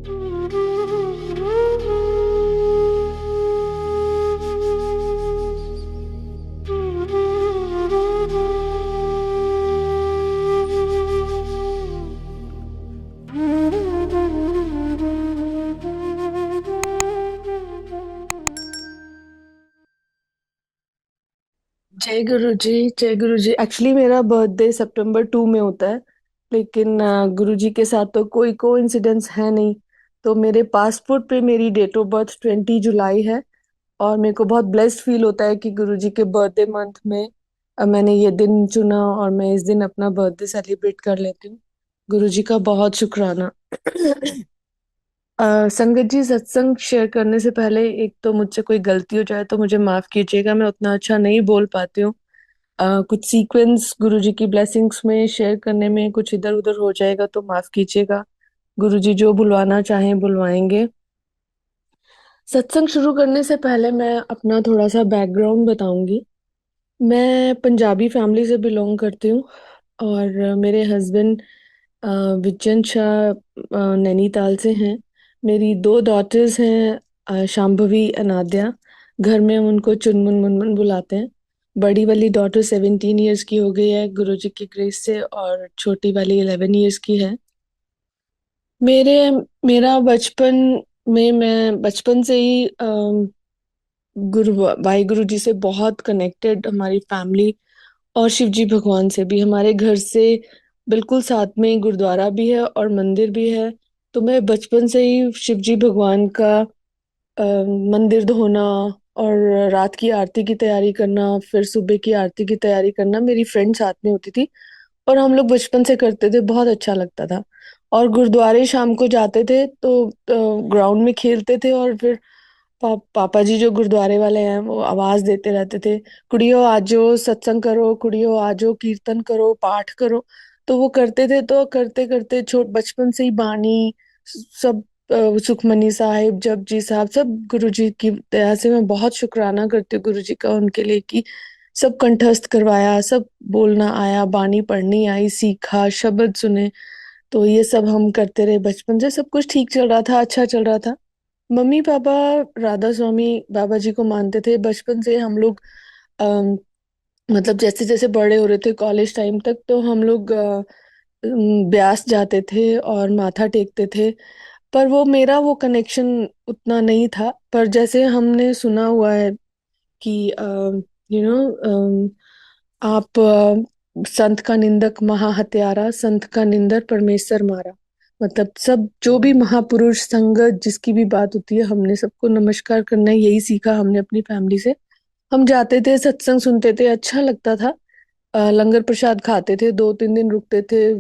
जय गुरु जी। जय गुरु जी। एक्चुअली मेरा बर्थडे सितंबर 2 में होता है, लेकिन गुरु जी के साथ तो कोई कोइंसिडेंस है नहीं। तो मेरे पासपोर्ट पे मेरी डेट ऑफ बर्थ 20 जुलाई है। और मेरे को बहुत ब्लेस्ड फील होता है कि गुरु जी के बर्थडे मंथ में मैंने ये दिन चुना और मैं इस दिन अपना बर्थडे सेलिब्रेट कर लेती हूँ। गुरु जी का बहुत शुक्राना। संगत जी, सत्संग शेयर करने से पहले एक तो मुझसे कोई गलती हो जाए तो मुझे माफ कीजिएगा, मैं उतना अच्छा नहीं बोल पाती हूँ। कुछ सीक्वेंस गुरुजी की ब्लेसिंग्स में शेयर करने में कुछ इधर उधर हो जाएगा तो माफ कीजिएगा। गुरुजी जो बुलवाना चाहें बुलवाएंगे। सत्संग शुरू करने से पहले मैं अपना थोड़ा सा बैकग्राउंड बताऊंगी। मैं पंजाबी फैमिली से बिलोंग करती हूँ। और मेरे हस्बैंड विजन शाह नैनीताल से हैं। मेरी दो डॉटर्स हैं, शांभवी अनाद्या। घर में हम उनको चुनमुन मुनमुन बुलाते हैं। बड़ी वाली डॉटर 17 ईयर्स की हो गई है गुरुजी की ग्रेस से, और छोटी वाली 11 ईयर्स की है। मेरे मेरा बचपन में मैं बचपन से ही गुरु वाहे गुरु जी से बहुत कनेक्टेड, हमारी फैमिली और शिव जी भगवान से भी। हमारे घर से बिल्कुल साथ में गुरुद्वारा भी है और मंदिर भी है। तो मैं बचपन से ही शिव जी भगवान का मंदिर धोना और रात की आरती की तैयारी करना, फिर सुबह की आरती की तैयारी करना मेरी फ्रेंड साथ में होती थी। और हम लोग बचपन से करते थे, बहुत अच्छा लगता था। और गुरुद्वारे शाम को जाते थे तो ग्राउंड में खेलते थे। और फिर पापा जी जो गुरुद्वारे वाले हैं वो आवाज देते रहते थे, कुड़ियो आजो सत्संग करो, कुड़ियो आजो कीर्तन करो, पाठ करो। तो वो करते थे। तो करते करते छोट बचपन से ही बानी सब, सुखमनी साहिब, जपजी साहब, सब गुरु जी की दया से मैं बहुत शुक्राना करती हूँ गुरु जी का उनके लिए कि सब कंठस्थ करवाया, सब बोलना आया, बानी पढ़नी आई, सीखा, शब्द सुने। तो ये सब हम करते रहे बचपन से। सब कुछ ठीक चल रहा था, अच्छा चल रहा था। मम्मी पापा राधा स्वामी बाबा जी को मानते थे बचपन से। हम लोग अम, मतलब जैसे जैसे बड़े हो रहे थे कॉलेज टाइम तक, तो हम लोग ब्यास जाते थे और माथा टेकते थे। पर वो मेरा वो कनेक्शन उतना नहीं था। पर जैसे हमने सुना हुआ है कि यू नो आप संत का निंदक महा हत्यारा, संत का निंदक परमेश्वर मारा। मतलब सब जो भी महापुरुष संगत जिसकी भी बात होती है, हमने सबको नमस्कार करना है, यही सीखा हमने अपनी फैमिली से। हम जाते थे, सत्संग सुनते थे, अच्छा लगता था। लंगर प्रसाद खाते थे, 2-3 दिन रुकते थे,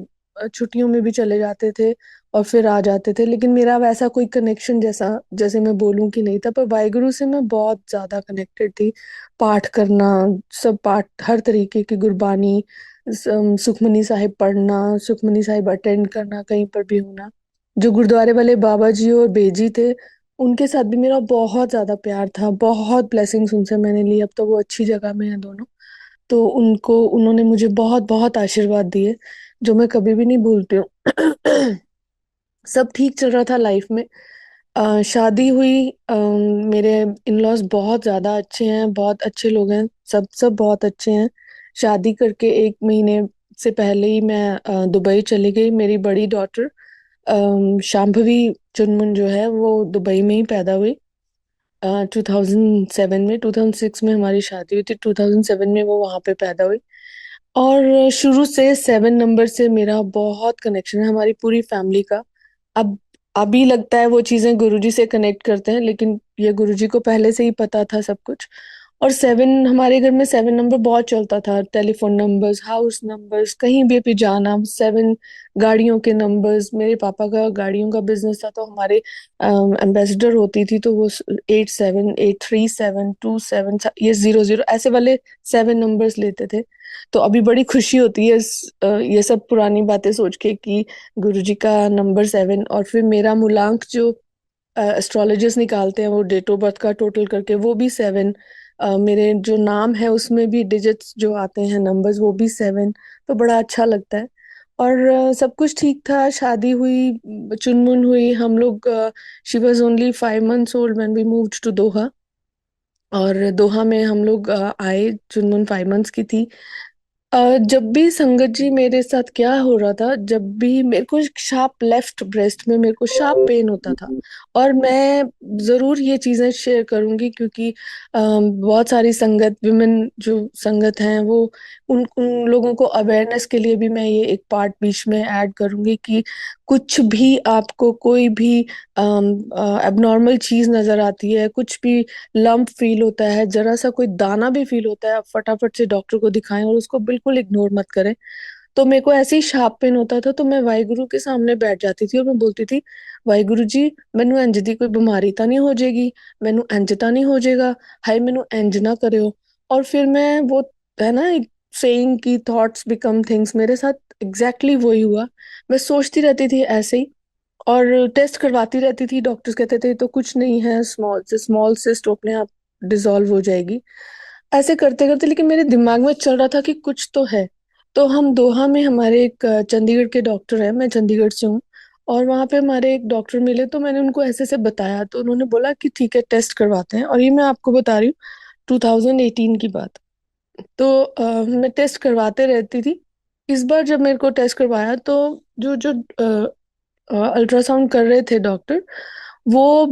छुट्टियों में भी चले जाते थे और फिर आ जाते थे। लेकिन मेरा वैसा कोई कनेक्शन जैसा जैसे मैं बोलूं कि नहीं था। पर वाहिगुरु से मैं बहुत ज्यादा कनेक्टेड थी। पाठ करना, सब पाठ, हर तरीके की गुरबानी, सुखमनी साहिब पढ़ना, सुखमनी साहिब अटेंड करना, कहीं पर भी होना। जो गुरुद्वारे वाले बाबा जी और बेजी थे, उनके साथ भी मेरा बहुत ज्यादा प्यार था। बहुत ब्लेसिंग्स उनसे मैंने ली। अब तो वो अच्छी जगह में है दोनों। तो उनको उन्होंने मुझे बहुत बहुत आशीर्वाद दिए, जो मैं कभी भी नहीं भूलती हूँ। सब ठीक चल रहा था लाइफ में। शादी हुई। मेरे इन लॉज बहुत ज्यादा अच्छे हैं, बहुत अच्छे लोग हैं, सब सब बहुत अच्छे हैं। शादी करके 1 महीने से पहले ही मैं दुबई चली गई। मेरी बड़ी डॉटर शांभवी चुनमुन जो है वो दुबई में ही पैदा हुई। 2007 में, 2006 में हमारी शादी हुई थी, 2007 में वो वहां पे पैदा हुई। और शुरू से 7 नंबर से मेरा बहुत कनेक्शन है, हमारी पूरी फैमिली का। अब अभी लगता है वो चीजें गुरुजी से कनेक्ट करते हैं, लेकिन ये गुरुजी को पहले से ही पता था सब कुछ। और 7, हमारे घर में 7 नंबर बहुत चलता था। टेलीफोन नंबर्स, हाउस नंबर्स, कहीं भी जाना 7। गाड़ियों के नंबर्स, मेरे पापा का गाड़ियों का बिजनेस था तो हमारे एम्बेसडर होती थी, तो वो 87, 837, 27, ये 00 ऐसे वाले 7 नंबर्स लेते थे। तो अभी बड़ी खुशी होती है ये सब पुरानी बातें सोच के कि गुरुजी का नंबर 7। और फिर मेरा मूलांक जो एस्ट्रोलॉजर्स निकालते हैं वो डेट ऑफ बर्थ का टोटल करके, वो भी 7। मेरे जो नाम है उसमें भी डिजिट्स जो आते हैं, नंबर्स, वो भी 7। तो बड़ा अच्छा लगता है। और सब कुछ ठीक था, शादी हुई, चुनमुन हुई हम लोग। She was only 5 months old when we moved to Doha. और दोहा में हम लोग आए, चुनमुन 5 मंथ्स की थी। जब भी संगत जी मेरे साथ क्या हो रहा था, जब भी मेरे को शार्प लेफ्ट ब्रेस्ट में मेरे को शार्प पेन होता था। और मैं जरूर ये चीजें शेयर करूंगी क्योंकि बहुत सारी संगत विमेन जो संगत हैं वो उन उन लोगों को अवेयरनेस के लिए भी मैं ये एक पार्ट बीच में ऐड करूंगी कि कुछ भी आपको कोई भी एबनॉर्मल चीज नजर आती है, कुछ भी लंप फील होता है, जरा सा कोई दाना भी फील होता है, आप फटाफट से डॉक्टर को दिखाएं और उसको बिल्कुल इग्नोर मत करें। तो मेरे को ऐसे ही शार्प पेन होता था तो मैं वाहिगुरु के सामने बैठ जाती थी और मैं बोलती थी, वाहिगुरु जी मैनू इंज दी कोई बीमारी तो नहीं हो जाएगी, मैनू इंज तो नहीं हो जाएगा, हाय मैनू इंज ना करियो। और फिर मैं वो, है ना, सेइंग की थॉट्स बिकम थिंग्स, मेरे साथ एग्जैक्टली वही हुआ। मैं सोचती रहती थी ऐसे ही और टेस्ट करवाती रहती थी। डॉक्टर्स कहते थे तो कुछ नहीं है, स्मॉल से स्मॉल सिस्ट अपने आप डिसॉल्व हो जाएगी। ऐसे करते करते लेकिन मेरे दिमाग में चल रहा था कि कुछ तो है। तो हम दोहा में हमारे एक चंडीगढ़ के डॉक्टर हैं, मैं चंडीगढ़ से हूँ, और वहाँ पे हमारे एक डॉक्टर मिले तो मैंने उनको ऐसे से बताया तो उन्होंने बोला कि ठीक है टेस्ट करवाते हैं। और ये मैं आपको बता रही हूँ 2018 की बात। तो मैं टेस्ट करवाते रहती थी। इस बार जब मेरे को टेस्ट करवाया तो जो जो अल्ट्रासाउंड कर रहे थे डॉक्टर, वो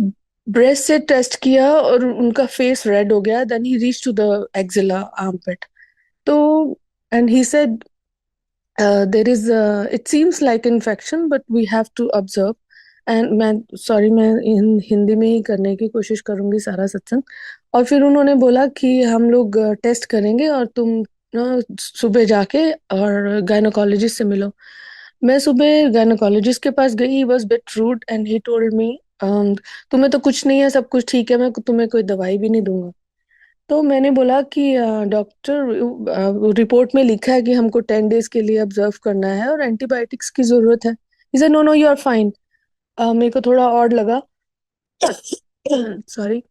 ब्रेस्ट से टेस्ट किया और उनका फेस रेड हो गया। Then he reach to the axilla armpit. तो and he said there is, it seems like infection but we have to observe. And मैं, सॉरी, मैं हिंदी में ही करने की कोशिश करूंगी सारा सत्संग। और फिर उन्होंने बोला कि हम लोग टेस्ट करेंगे और तुम सुबह जाके और गायनोकोलॉजिस्ट से मिलो। मैं सुबह गायनोकोलॉजिस्ट के पास गई। He was bit rude and he told me, तुम्हें तो कुछ नहीं है, सब कुछ ठीक है, मैं तुम्हें कोई दवाई भी नहीं दूंगा। तो मैंने बोला कि डॉक्टर, रिपोर्ट में लिखा है कि हमको 10 डेज के लिए ऑब्जर्व करना है और एंटीबायोटिक्स की जरूरत है। He said no no you are fine. मेरे को थोड़ा ऑड लगा। सॉरी।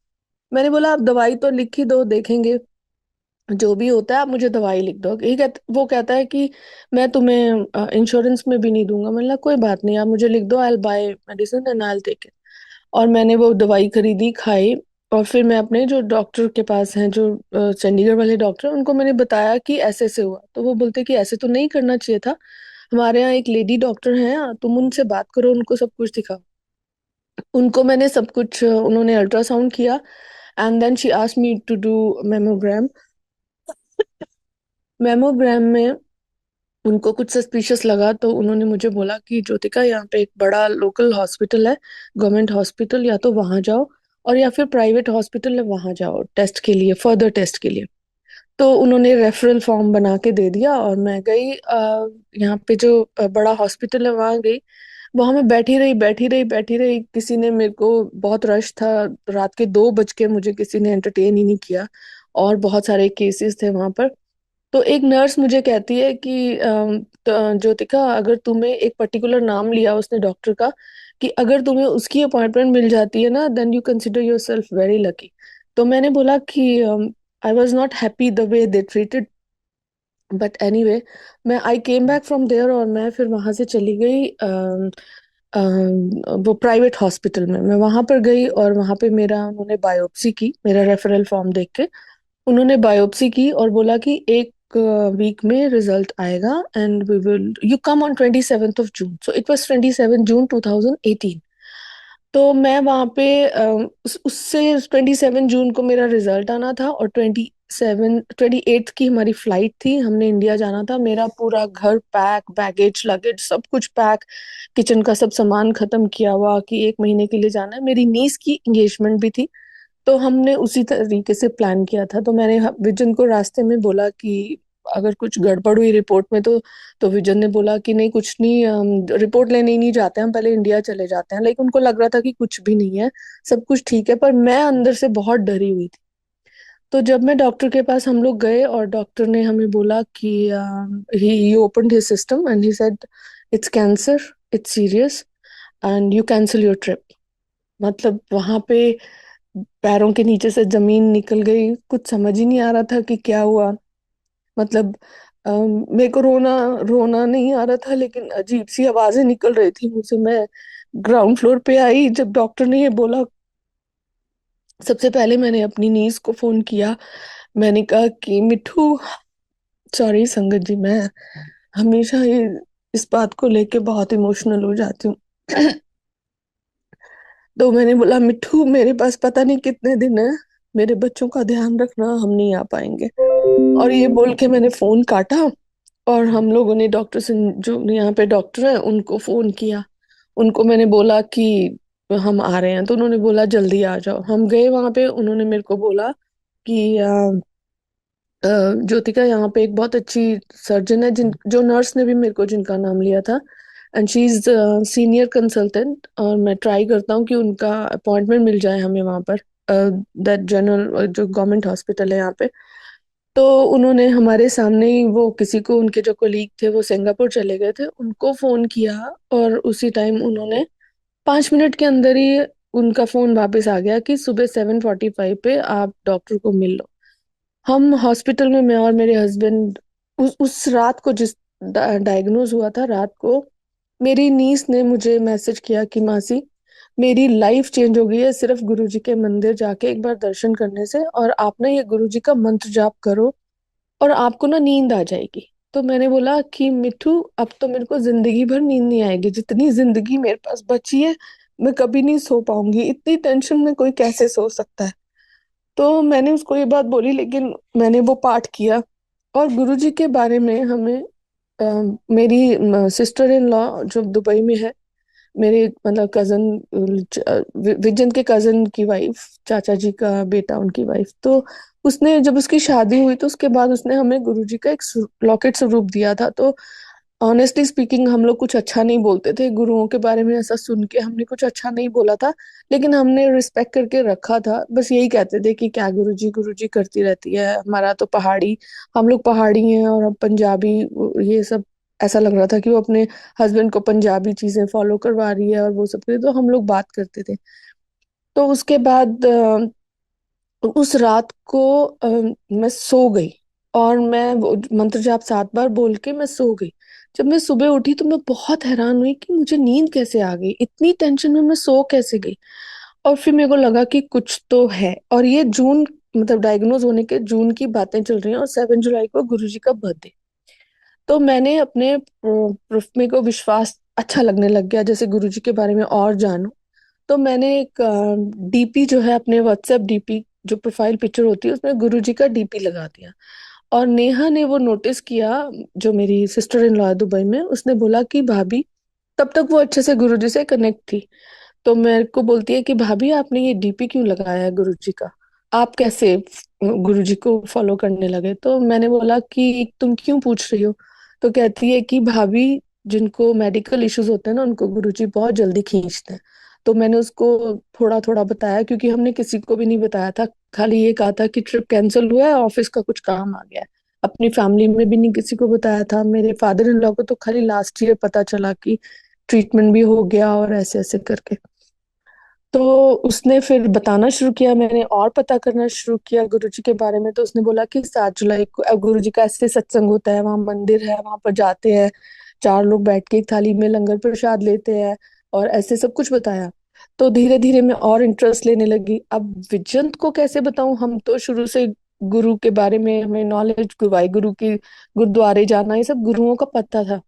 मैंने बोला आप दवाई तो लिख ही दो, देखेंगे जो भी होता है, आप मुझे दवाई लिख दो। वो कहता है कि मैं तुम्हें इंश्योरेंस में भी नहीं दूंगा। मैंने बोला कोई बात नहीं, आप मुझे लिख दो, I will buy medicine and I will take it. और मैंने वो दवाई खरीदी, खाई। और फिर मैं अपने जो डॉक्टर के पास हैं, जो चंडीगढ़ वाले डॉक्टर, उनको मैंने बताया कि ऐसे से हुआ। तो वो बोलते कि ऐसे तो नहीं करना चाहिए था, हमारे यहाँ एक लेडी डॉक्टर हैं, तुम उनसे बात करो, उनको सब कुछ दिखाओ। उनको मैंने सब कुछ, उन्होंने अल्ट्रासाउंड किया and then she asked me to do mammogram. Mammogram में उनको कुछ सस्पिशियस लगा तो उन्होंने मुझे बोला कि ज्योतिका यहाँ पे एक बड़ा लोकल हॉस्पिटल है, गवर्नमेंट हॉस्पिटल, या तो वहां जाओ और या फिर प्राइवेट हॉस्पिटल है वहां जाओ टेस्ट के लिए, फर्दर टेस्ट के लिए। तो उन्होंने रेफरल फॉर्म बना के दे दिया और मैं गई, यहाँ पे जो बड़ा हॉस्पिटल है वहां गई। वहां मैं बैठी रही बैठी रही बैठी रही, किसी ने मेरे को, बहुत रश था, रात के 2 बज के, मुझे किसी ने एंटरटेन ही नहीं किया। और बहुत सारे केसेस थे वहां पर। तो एक नर्स मुझे कहती है कि ज्योतिका, अगर तुम्हें एक पर्टिकुलर नाम लिया उसने डॉक्टर का, कि अगर तुम्हें उसकी अपॉइंटमेंट मिल जाती है ना, then you consider your self very lucky. तो मैंने बोला कि I was not happy the way they treated, but anyway, मैं I came back from there और मैं फिर वहां से चली गई वो प्राइवेट हॉस्पिटल में। मैं वहां पर गई और वहां पे मेरा, उन्होंने बायोप्सी की, मेरा रेफरल फॉर्म देख के उन्होंने बायोप्सी की और बोला कि एक वीक में रिजल्ट आएगा and we will you come on 27th of June। So it was 27 June 2018। तो मैं वहां पे उससे 27 जून को मेरा रिजल्ट आना था और 28th की हमारी फ्लाइट थी, हमने इंडिया जाना था। मेरा पूरा घर पैक, बैगेज लगेज सब कुछ पैक, किचन का सब सामान खत्म किया हुआ कि 1 महीने के लिए जाना है। मेरी नीस की एंगेजमेंट भी थी। तो हमने उसी तरीके से प्लान किया था। तो मैंने विजन को रास्ते में बोला कि अगर कुछ गड़बड़ हुई रिपोर्ट में तो विजन ने बोला कि नहीं कुछ नहीं, हम रिपोर्ट लेने ही नहीं जाते, हम पहले इंडिया चले जाते हैं। लेकिन उनको लग रहा था कि कुछ भी नहीं है, सब कुछ ठीक है, पर मैं अंदर से बहुत डरी हुई थी। तो जब मैं डॉक्टर के पास हम लोग गए और डॉक्टर ने हमें बोला कि he opened his system and he said it's cancer, it's serious and you cancel your trip. मतलब वहां पे पैरों के नीचे से जमीन निकल गई, कुछ समझ ही नहीं आ रहा था कि क्या हुआ। मतलब मेरे को रोना रोना नहीं आ रहा था, लेकिन अजीब सी आवाजें निकल रही थी मुझसे। मैं ग्राउंड फ्लोर पे आई जब डॉक्टर ने ये बोला। सबसे पहले मैंने अपनी नीस को फोन किया। मैंने कहा कि मिठू, सॉरी संगत जी, मैं हमेशा ये इस बात को लेके बहुत इमोशनल हो जाती हूँ। तो मैंने बोला, मिठू मेरे पास पता नहीं कितने दिन है, मेरे बच्चों का ध्यान रखना, हम नहीं आ पाएंगे। और ये बोल के मैंने फोन काटा। और हम लोगों ने डॉक्टर से, जो यहाँ पे डॉक्टर हैं, उनको फोन किया। उनको मैंने बोला कि हम आ रहे हैं, तो उन्होंने बोला जल्दी आ जाओ। हम गए वहां पे, उन्होंने मेरे को बोला कि ज्योतिका, यहाँ पे एक बहुत अच्छी सर्जन है, जिन जो नर्स ने भी मेरे को जिनका नाम लिया था, and she is senior consultant, और मैं ट्राई करता हूँ कि उनका अपॉइंटमेंट मिल जाए हमें वहाँ पर, दैट जनरल जो गवर्नमेंट हॉस्पिटल है यहाँ पे। तो उन्होंने हमारे सामने ही, वो किसी को, उनके जो कोलीग थे वो सिंगापुर चले गए थे, उनको फोन किया। और उसी टाइम उन्होंने 5 मिनट के अंदर ही उनका फोन वापस आ गया कि सुबह 7:45 पे आप डॉक्टर को मिल लो। हम हॉस्पिटल में, मैं और मेरे हस्बैंड, उस रात को, जिस डायग्नोज हुआ था रात को, मेरी नीस ने मुझे मैसेज किया कि मासी, मेरी लाइफ चेंज हो गई है सिर्फ गुरुजी के मंदिर जाके एक बार दर्शन करने से, और आप ना ये गुरुजी का मंत्र जाप करो और आपको ना नींद आ जाएगी। तो मैंने बोला कि मिठू, अब तो मेरे को जिंदगी भर नींद नहीं आएगी, जितनी जिंदगी मेरे पास बची है मैं कभी नहीं सो पाऊंगी, इतनी टेंशन में कोई कैसे सो सकता है। तो मैंने उसको ये बात बोली, लेकिन मैंने वो पाठ किया। और गुरुजी के बारे में हमें, मेरी सिस्टर इन लॉ जो दुबई में है, मेरे मतलब कजन, विजन के कजन की वाइफ, चाचा जी का बेटा, उनकी वाइफ, तो उसने, जब उसकी शादी हुई तो उसके बाद उसने हमें गुरुजी का एक लॉकेट स्वरूप दिया था। तो ऑनेस्टली स्पीकिंग, हम लोग कुछ अच्छा नहीं बोलते थे गुरुओं के बारे में, ऐसा सुन के हमने कुछ अच्छा नहीं बोला था, लेकिन हमने रिस्पेक्ट करके रखा था। बस यही कहते थे कि क्या गुरुजी गुरुजी करती रहती है, हमारा तो पहाड़ी, हम लोग पहाड़ी हैं और हम पंजाबी, ये सब। ऐसा लग रहा था कि वो अपने हस्बैंड को पंजाबी चीजें फॉलो करवा रही है और वो सब, तो हम लोग बात करते थे। तो उसके बाद उस रात को मैं सो गई, और मैं वो मंत्र जाप 7 बार बोल के मैं सो गई। जब मैं सुबह उठी तो मैं बहुत हैरान हुई कि मुझे नींद कैसे आ गई, इतनी टेंशन में मैं सो कैसे गई। और फिर मेरे को लगा कि कुछ तो है, और ये जून, मतलब डायग्नोज होने के जून की बातें चल रही हैं, और 7 जुलाई को गुरुजी का बर्थडे। तो मैंने अपने मेरे को विश्वास अच्छा लगने लग गया, जैसे गुरुजी के बारे में और जानूं। तो मैंने एक डीपी जो है, अपने व्हाट्सएप डीपी, जो प्रोफाइल पिक्चर होती है, उसमें गुरुजी का डीपी लगा दिया। और नेहा ने वो नोटिस किया, जो मेरी सिस्टर इन लॉ है दुबई में, उसने बोला कि भाभी, तब तक वो अच्छे से गुरुजी से कनेक्ट थी, तो मेरे को बोलती है कि भाभी, आपने ये डीपी क्यों लगाया है गुरुजी का, आप कैसे गुरुजी को फॉलो करने लगे। तो मैंने बोला कि तुम क्यों पूछ रही हो। तो कहती है कि भाभी, जिनको मेडिकल इश्यूज होते हैं ना, उनको गुरुजी बहुत जल्दी खींचते हैं। तो मैंने उसको थोड़ा थोड़ा बताया, क्योंकि हमने किसी को भी नहीं बताया था, खाली ये कहा था कि ट्रिप कैंसिल हुआ है, ऑफिस का कुछ काम आ गया है। अपनी फैमिली में भी नहीं किसी को बताया था। मेरे फादर इन लॉ को तो खाली लास्ट ईयर पता चला कि ट्रीटमेंट भी हो गया, और ऐसे ऐसे करके। तो उसने फिर बताना शुरू किया, मैंने और पता करना शुरू किया गुरुजी के बारे में। तो उसने बोला कि 7 जुलाई को गुरुजी का ऐसे सत्संग होता है, वहां मंदिर है, वहां पर जाते हैं, 4 लोग बैठ के एक थाली में लंगर प्रसाद लेते हैं, और ऐसे सब कुछ बताया। तो धीरे धीरे मैं और इंटरेस्ट लेने लगी। अब विजंत को कैसे बताऊं, हम तो शुरू से गुरु के बारे में हमें नॉलेज, वाहे गुरु की गुरुद्वारे जाना, ये सब गुरुओं का पता था।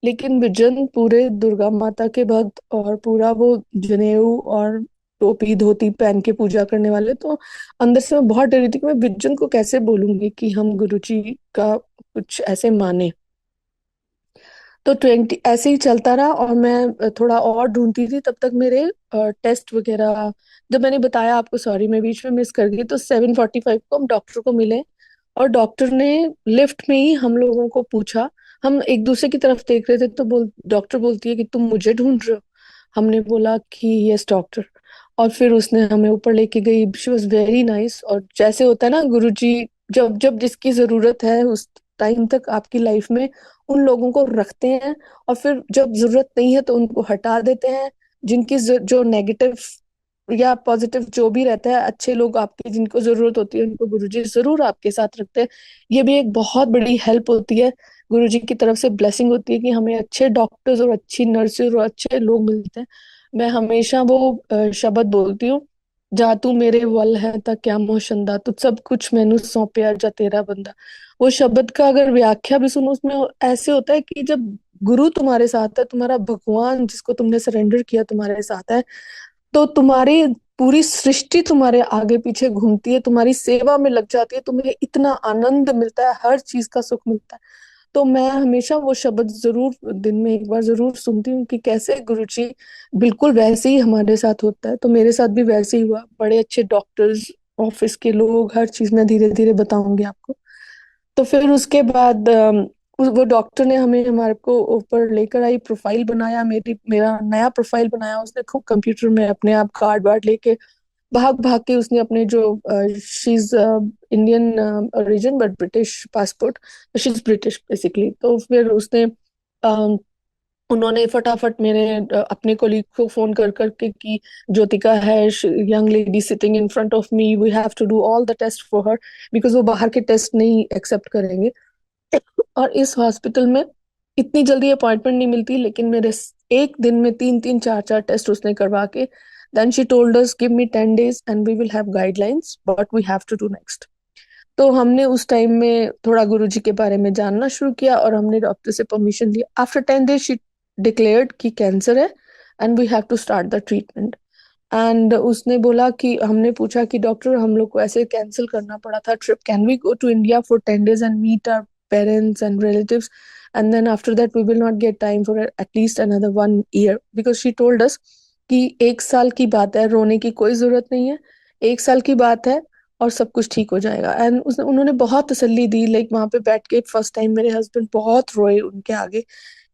लेकिन विजन पूरे दुर्गा माता के भक्त, और पूरा वो जनेऊ और टोपी धोती पहन के पूजा करने वाले, तो अंदर से मैं बहुत डरी थी कि मैं विजन को कैसे बोलूंगी कि हम गुरुजी का कुछ ऐसे माने। तो 20 ऐसे ही चलता रहा, और मैं थोड़ा और ढूंढती थी। तब तक मेरे टेस्ट वगैरह, जब मैंने बताया आपको, सॉरी मैं बीच में मिस कर गई, तो 7:45 को हम डॉक्टर को मिले। और डॉक्टर ने लिफ्ट में ही हम लोगों को पूछा, हम एक दूसरे की तरफ देख रहे थे, तो डॉक्टर बोलती है कि तुम मुझे ढूंढ रहे हो। हमने बोला कि यस डॉक्टर। और फिर उसने हमें ऊपर लेके गई, शी वॉज वेरी नाइस। और जैसे होता है ना गुरुजी, जब जब जिसकी जरूरत है उस टाइम तक आपकी लाइफ में उन लोगों को रखते हैं, और फिर जब जरूरत नहीं है तो उनको हटा देते हैं, जिनकी जो नेगेटिव या पॉजिटिव जो भी रहता है, अच्छे लोग आपकी जिनको जरूरत होती है उनको गुरुजी जरूर आपके साथ रखते हैं। ये भी एक बहुत बड़ी हेल्प होती है, गुरुजी की तरफ से ब्लेसिंग होती है कि हमें अच्छे डॉक्टर्स और अच्छी नर्सेज और अच्छे लोग मिलते हैं। मैं हमेशा वो शब्द बोलती हूँ, जा तू मेरे वल है ता क्या मोशंदा, तू सब कुछ मैनू सौंपया जा तेरा बंदा। वो शब्द का अगर व्याख्या भी सुनो, उसमें ऐसे होता है कि जब गुरु तुम्हारे साथ है, तुम्हारा भगवान जिसको तुमने सरेंडर किया तुम्हारे साथ है, तो तुम्हारी पूरी सृष्टि तुम्हारे आगे पीछे घूमती है, तुम्हारी सेवा में लग जाती है, तुम्हें इतना आनंद मिलता है, हर चीज का सुख मिलता है। तो मैं हमेशा वो शब्द जरूर दिन में एक बार जरूर सुनती हूँ कि कैसे गुरुजी बिल्कुल वैसे ही हमारे साथ होता है। तो मेरे साथ भी वैसे ही हुआ, बड़े अच्छे डॉक्टर्स, ऑफिस के लोग, हर चीज मैं धीरे धीरे बताऊंगी आपको। तो फिर उसके बाद वो डॉक्टर ने हमें हमारे को ऊपर लेकर आई, प्रोफाइल बनाया, मेरा नया प्रोफाइल बनाया उसने खूब, कंप्यूटर में अपने आप कार्ड वार्ड लेके भाग भाग के उसने अपने जो, she is Indian origin but British passport, she is British basically. तो फिर उसने अम, उन्होंने फटाफट मेरे अपने कोलीग को फोन कर करके कि ज्योतिका है, young lady sitting in front of me, we have to do all the test for her, because वो बाहर के टेस्ट नहीं एक्सेप्ट करेंगे। और इस हॉस्पिटल में इतनी जल्दी अपॉइंटमेंट नहीं मिलती, लेकिन मेरे एक दिन में तीन तीन चार चार टेस्ट उसने करवा के, then she told us give me 10 days and we will have guidelines what we have to do next. तो हमने उस टाइम में थोड़ा गुरुजी के बारे में जानना शुरू किया और हमने डॉक्टर से परमिशन लिया। आफ्टर 10 days शी डिक्लेयर्ड कि कैंसर है and we have to start the treatment. And उसने बोला कि, हमने पूछा कि डॉक्टर हम लोग को ऐसे कैंसिल करना पड़ा था trip, can we go to India for 10 days and meet our parents and relatives, and then after that we will not get time for at least another 1 year, because she told us कि 1 साल की बात है, रोने की कोई जरूरत नहीं है, 1 साल की बात है और सब कुछ ठीक हो जाएगा। एंड उन्होंने बहुत तसल्ली दी, लाइक वहां पे बैठ के फर्स्ट टाइम मेरे हस्बैंड बहुत रोए उनके आगे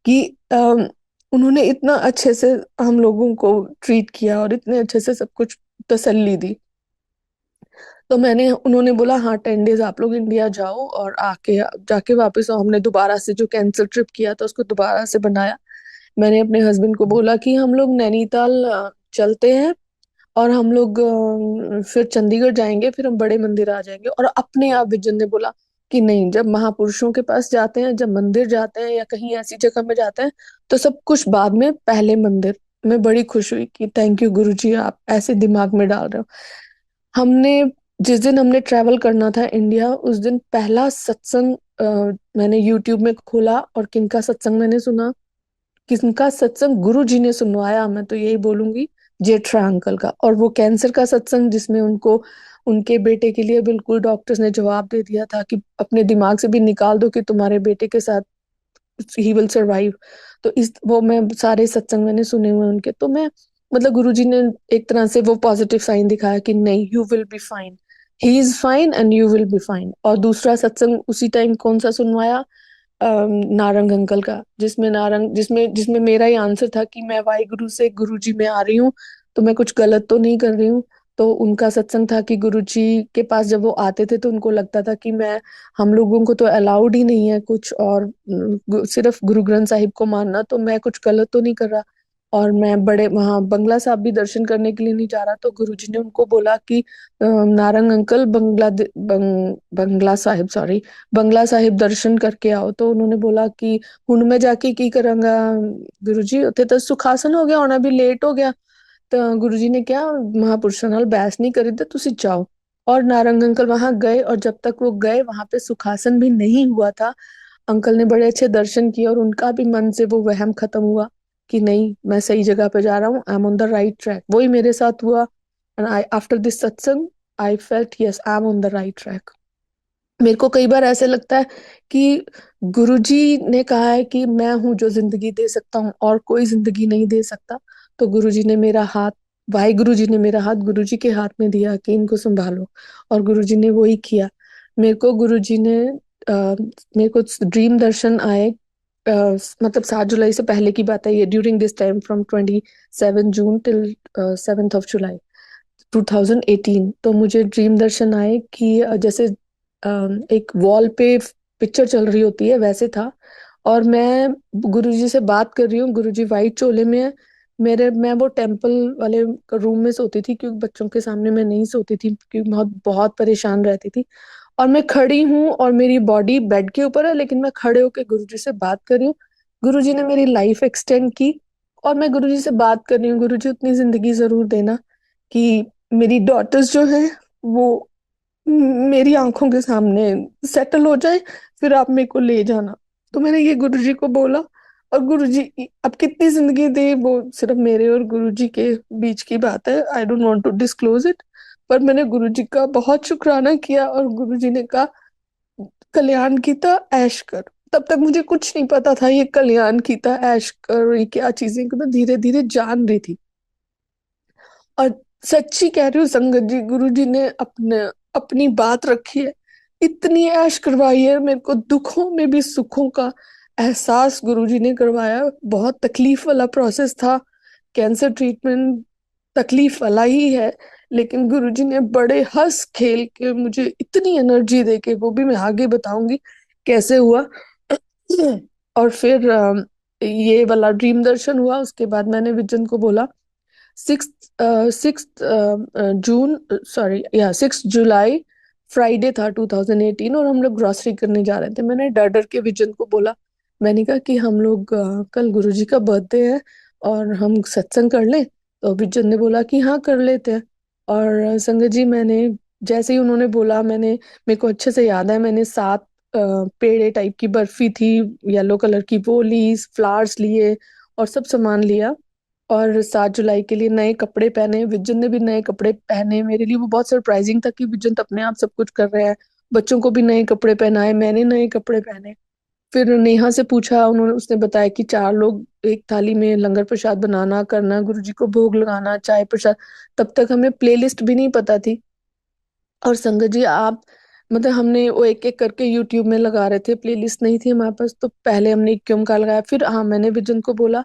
कि उन्होंने इतना अच्छे से हम लोगों को ट्रीट किया और इतने अच्छे से सब कुछ तसल्ली दी। तो मैंने, उन्होंने बोला हाँ 10 days आप लोग इंडिया जाओ और आके जाके वापस आओ। हमने दोबारा से जो कैंसिल ट्रिप किया था उसको दोबारा से बनाया। मैंने अपने हस्बैंड को बोला कि हम लोग नैनीताल चलते हैं और हम लोग फिर चंडीगढ़ जाएंगे, फिर हम बड़े मंदिर आ जाएंगे। और अपने आप विजन ने बोला कि नहीं, जब महापुरुषों के पास जाते हैं, जब मंदिर जाते हैं या कहीं ऐसी जगह में जाते हैं, तो सब कुछ बाद में, पहले मंदिर। मैं बड़ी खुश हुई कि थैंक यू गुरुजी, आप ऐसे दिमाग में डाल रहे हो। हमने, जिस दिन हमने ट्रैवल करना था इंडिया, उस दिन पहला सत्संग मैंने यूट्यूब में खोला और किनका सत्संग मैंने सुना, किसका सत्संग गुरु जी ने सुनवाया, मैं तो यही बोलूंगी, जेठरा अंकल का। और वो कैंसर का सत्संग जिसमें उनको उनके बेटे के लिए बिल्कुल डॉक्टर्स ने जवाब दे दिया था कि अपने दिमाग से भी निकाल दो कि तुम्हारे बेटे के साथ ही विल सर्वाइव। तो इस वो मैं सारे सत्संग मैंने सुने हुए हैं उनके। तो मैं, मतलब गुरुजी ने एक तरह से वो पॉजिटिव साइन दिखाया कि नहीं, you will be fine, he is fine and you will be fine. और दूसरा सत्संग उसी टाइम कौन सा सुनवाया, नारंग अंकल का, जिसमें नारंग जिसमें जिसमें मेरा ही आंसर था कि मैं वाहिगुरु से गुरुजी में आ रही हूँ, तो मैं कुछ गलत तो नहीं कर रही हूँ। तो उनका सत्संग था कि गुरुजी के पास जब वो आते थे तो उनको लगता था कि मैं, हम लोगों को तो अलाउड ही नहीं है कुछ, और सिर्फ गुरु ग्रंथ साहिब को मानना, तो मैं कुछ गलत तो नहीं कर रहा। और मैं बड़े वहां बंगला साहब भी दर्शन करने के लिए नहीं जा रहा, तो गुरुजी ने उनको बोला कि नारंग अंकल बंगला साहिब, सॉरी, बंगला साहिब दर्शन करके आओ। तो उन्होंने बोला कि हुण मैं जाके की करांगा गुरु जी, ਉੱਥੇ ਤਾਂ ਸੁਖਾਸਨ ਹੋ ਗਿਆ ਹੋਣਾ, भी लेट हो गया। तो गुरुजी ने क्या, महापुरुषों नाल बहस नहीं करी, तो तुसी जाओ। और नारंग अंकल वहां गए, और जब तक वो गए वहां पे सुखासन भी नहीं हुआ था, अंकल ने बड़े अच्छे दर्शन किए और उनका भी मन से वो वहम खत्म हुआ कि नहीं, मैं सही जगह पे जा रहा हूँ, I am on the right track. वही मेरे साथ हुआ। एंड आई, आफ्टर दिस सत्संग, I felt yes, I am on the right track. मेरे को कई बार ऐसे लगता है कि गुरुजी ने कहा है कि मैं हूं जो जिंदगी दे सकता हूँ और कोई जिंदगी नहीं दे सकता। तो गुरुजी ने मेरा हाथ, वाहिगुरु जी ने मेरा हाथ गुरुजी के हाथ में दिया कि इनको संभालो, और गुरुजी ने वही किया। मेरे को गुरुजी ने, मेरे को ड्रीम दर्शन आए, मतलब 7 जुलाई से पहले की बात है ये, during this time from 27 June till 7 जुलाई 2018। तो मुझे ड्रीम दर्शन आए कि जैसे एक वॉल पे पिक्चर चल रही होती है वैसे था, और मैं गुरुजी से बात कर रही हूँ, गुरुजी वाइट चोले में है, मैं वो टेम्पल वाले रूम में सोती थी, क्योंकि बच्चों के सामने मैं नहीं सोती थी, क्योंकि बहुत बहुत परेशान रहती थी। और मैं खड़ी हूँ और मेरी बॉडी बेड के ऊपर है, लेकिन मैं खड़े होकर गुरुजी से बात कर रही हूँ। गुरुजी ने मेरी लाइफ एक्सटेंड की, और मैं गुरुजी से बात कर रही हूँ, गुरुजी उतनी जिंदगी जरूर देना कि मेरी डॉटर्स जो है वो मेरी आंखों के सामने सेटल हो जाए, फिर आप मेरे को ले जाना। तो मैंने ये गुरुजी को बोला। और गुरुजी अब कितनी जिंदगी दे वो सिर्फ मेरे और गुरुजी के बीच की बात है, I don't want to disclose it. पर मैंने गुरुजी का बहुत शुक्राना किया, और गुरुजी ने कहा कल्याण कीता ऐश कर। तब तक मुझे कुछ नहीं पता था ये कल्याण कीता ऐश कर ये क्या चीजें, मैं धीरे धीरे जान रही थी। और सच्ची कह रही हूँ संगत जी, गुरु जी ने अपने अपनी बात रखी है। इतनी ऐश करवाई है मेरे को, दुखों में भी सुखों का एहसास गुरु जी ने करवाया। बहुत तकलीफ वाला प्रोसेस था, कैंसर ट्रीटमेंट तकलीफ वाला ही है, लेकिन गुरु जी ने बड़े हंस खेल के मुझे इतनी एनर्जी दे के, वो भी मैं आगे बताऊंगी कैसे हुआ। और फिर ये वाला ड्रीम दर्शन हुआ। उसके बाद मैंने विजन को बोला, 6 जून, सॉरी या 6 जुलाई, फ्राइडे था 2018, और हम लोग ग्रॉसरी करने जा रहे थे। मैंने डर डर के विजन को बोला, मैंने कहा कि हम लोग कल गुरुजी का बर्थडे है और हम सत्संग कर लें। तो विजन ने बोला कि हाँ कर लेते हैं। और संगत जी, मैंने जैसे ही उन्होंने बोला, मेरे को अच्छे से याद है, मैंने 7 पेड़े टाइप की बर्फी थी, येलो कलर की, वो ली, फ्लावर्स लिए और सब सामान लिया। और 7 जुलाई के लिए नए कपड़े पहने, विजन ने भी नए कपड़े पहने। मेरे लिए वो बहुत सरप्राइजिंग था कि विजन तो अपने आप सब कुछ कर रहे हैं। बच्चों को भी नए कपड़े पहनाए, मैंने नए कपड़े पहने। फिर नेहा से पूछा, उन्होंने उसने बताया कि 4 लोग एक थाली में लंगर प्रसाद बनाना, करना, गुरुजी को भोग लगाना, चाय प्रसाद। तब तक हमें प्लेलिस्ट भी नहीं पता थी। और संगत जी, आप मतलब हमने वो एक एक करके यूट्यूब में लगा रहे थे, प्लेलिस्ट नहीं थी हमारे पास, तो पहले हमने इक्यम का लगाया। फिर हाँ, मैंने विजन को बोला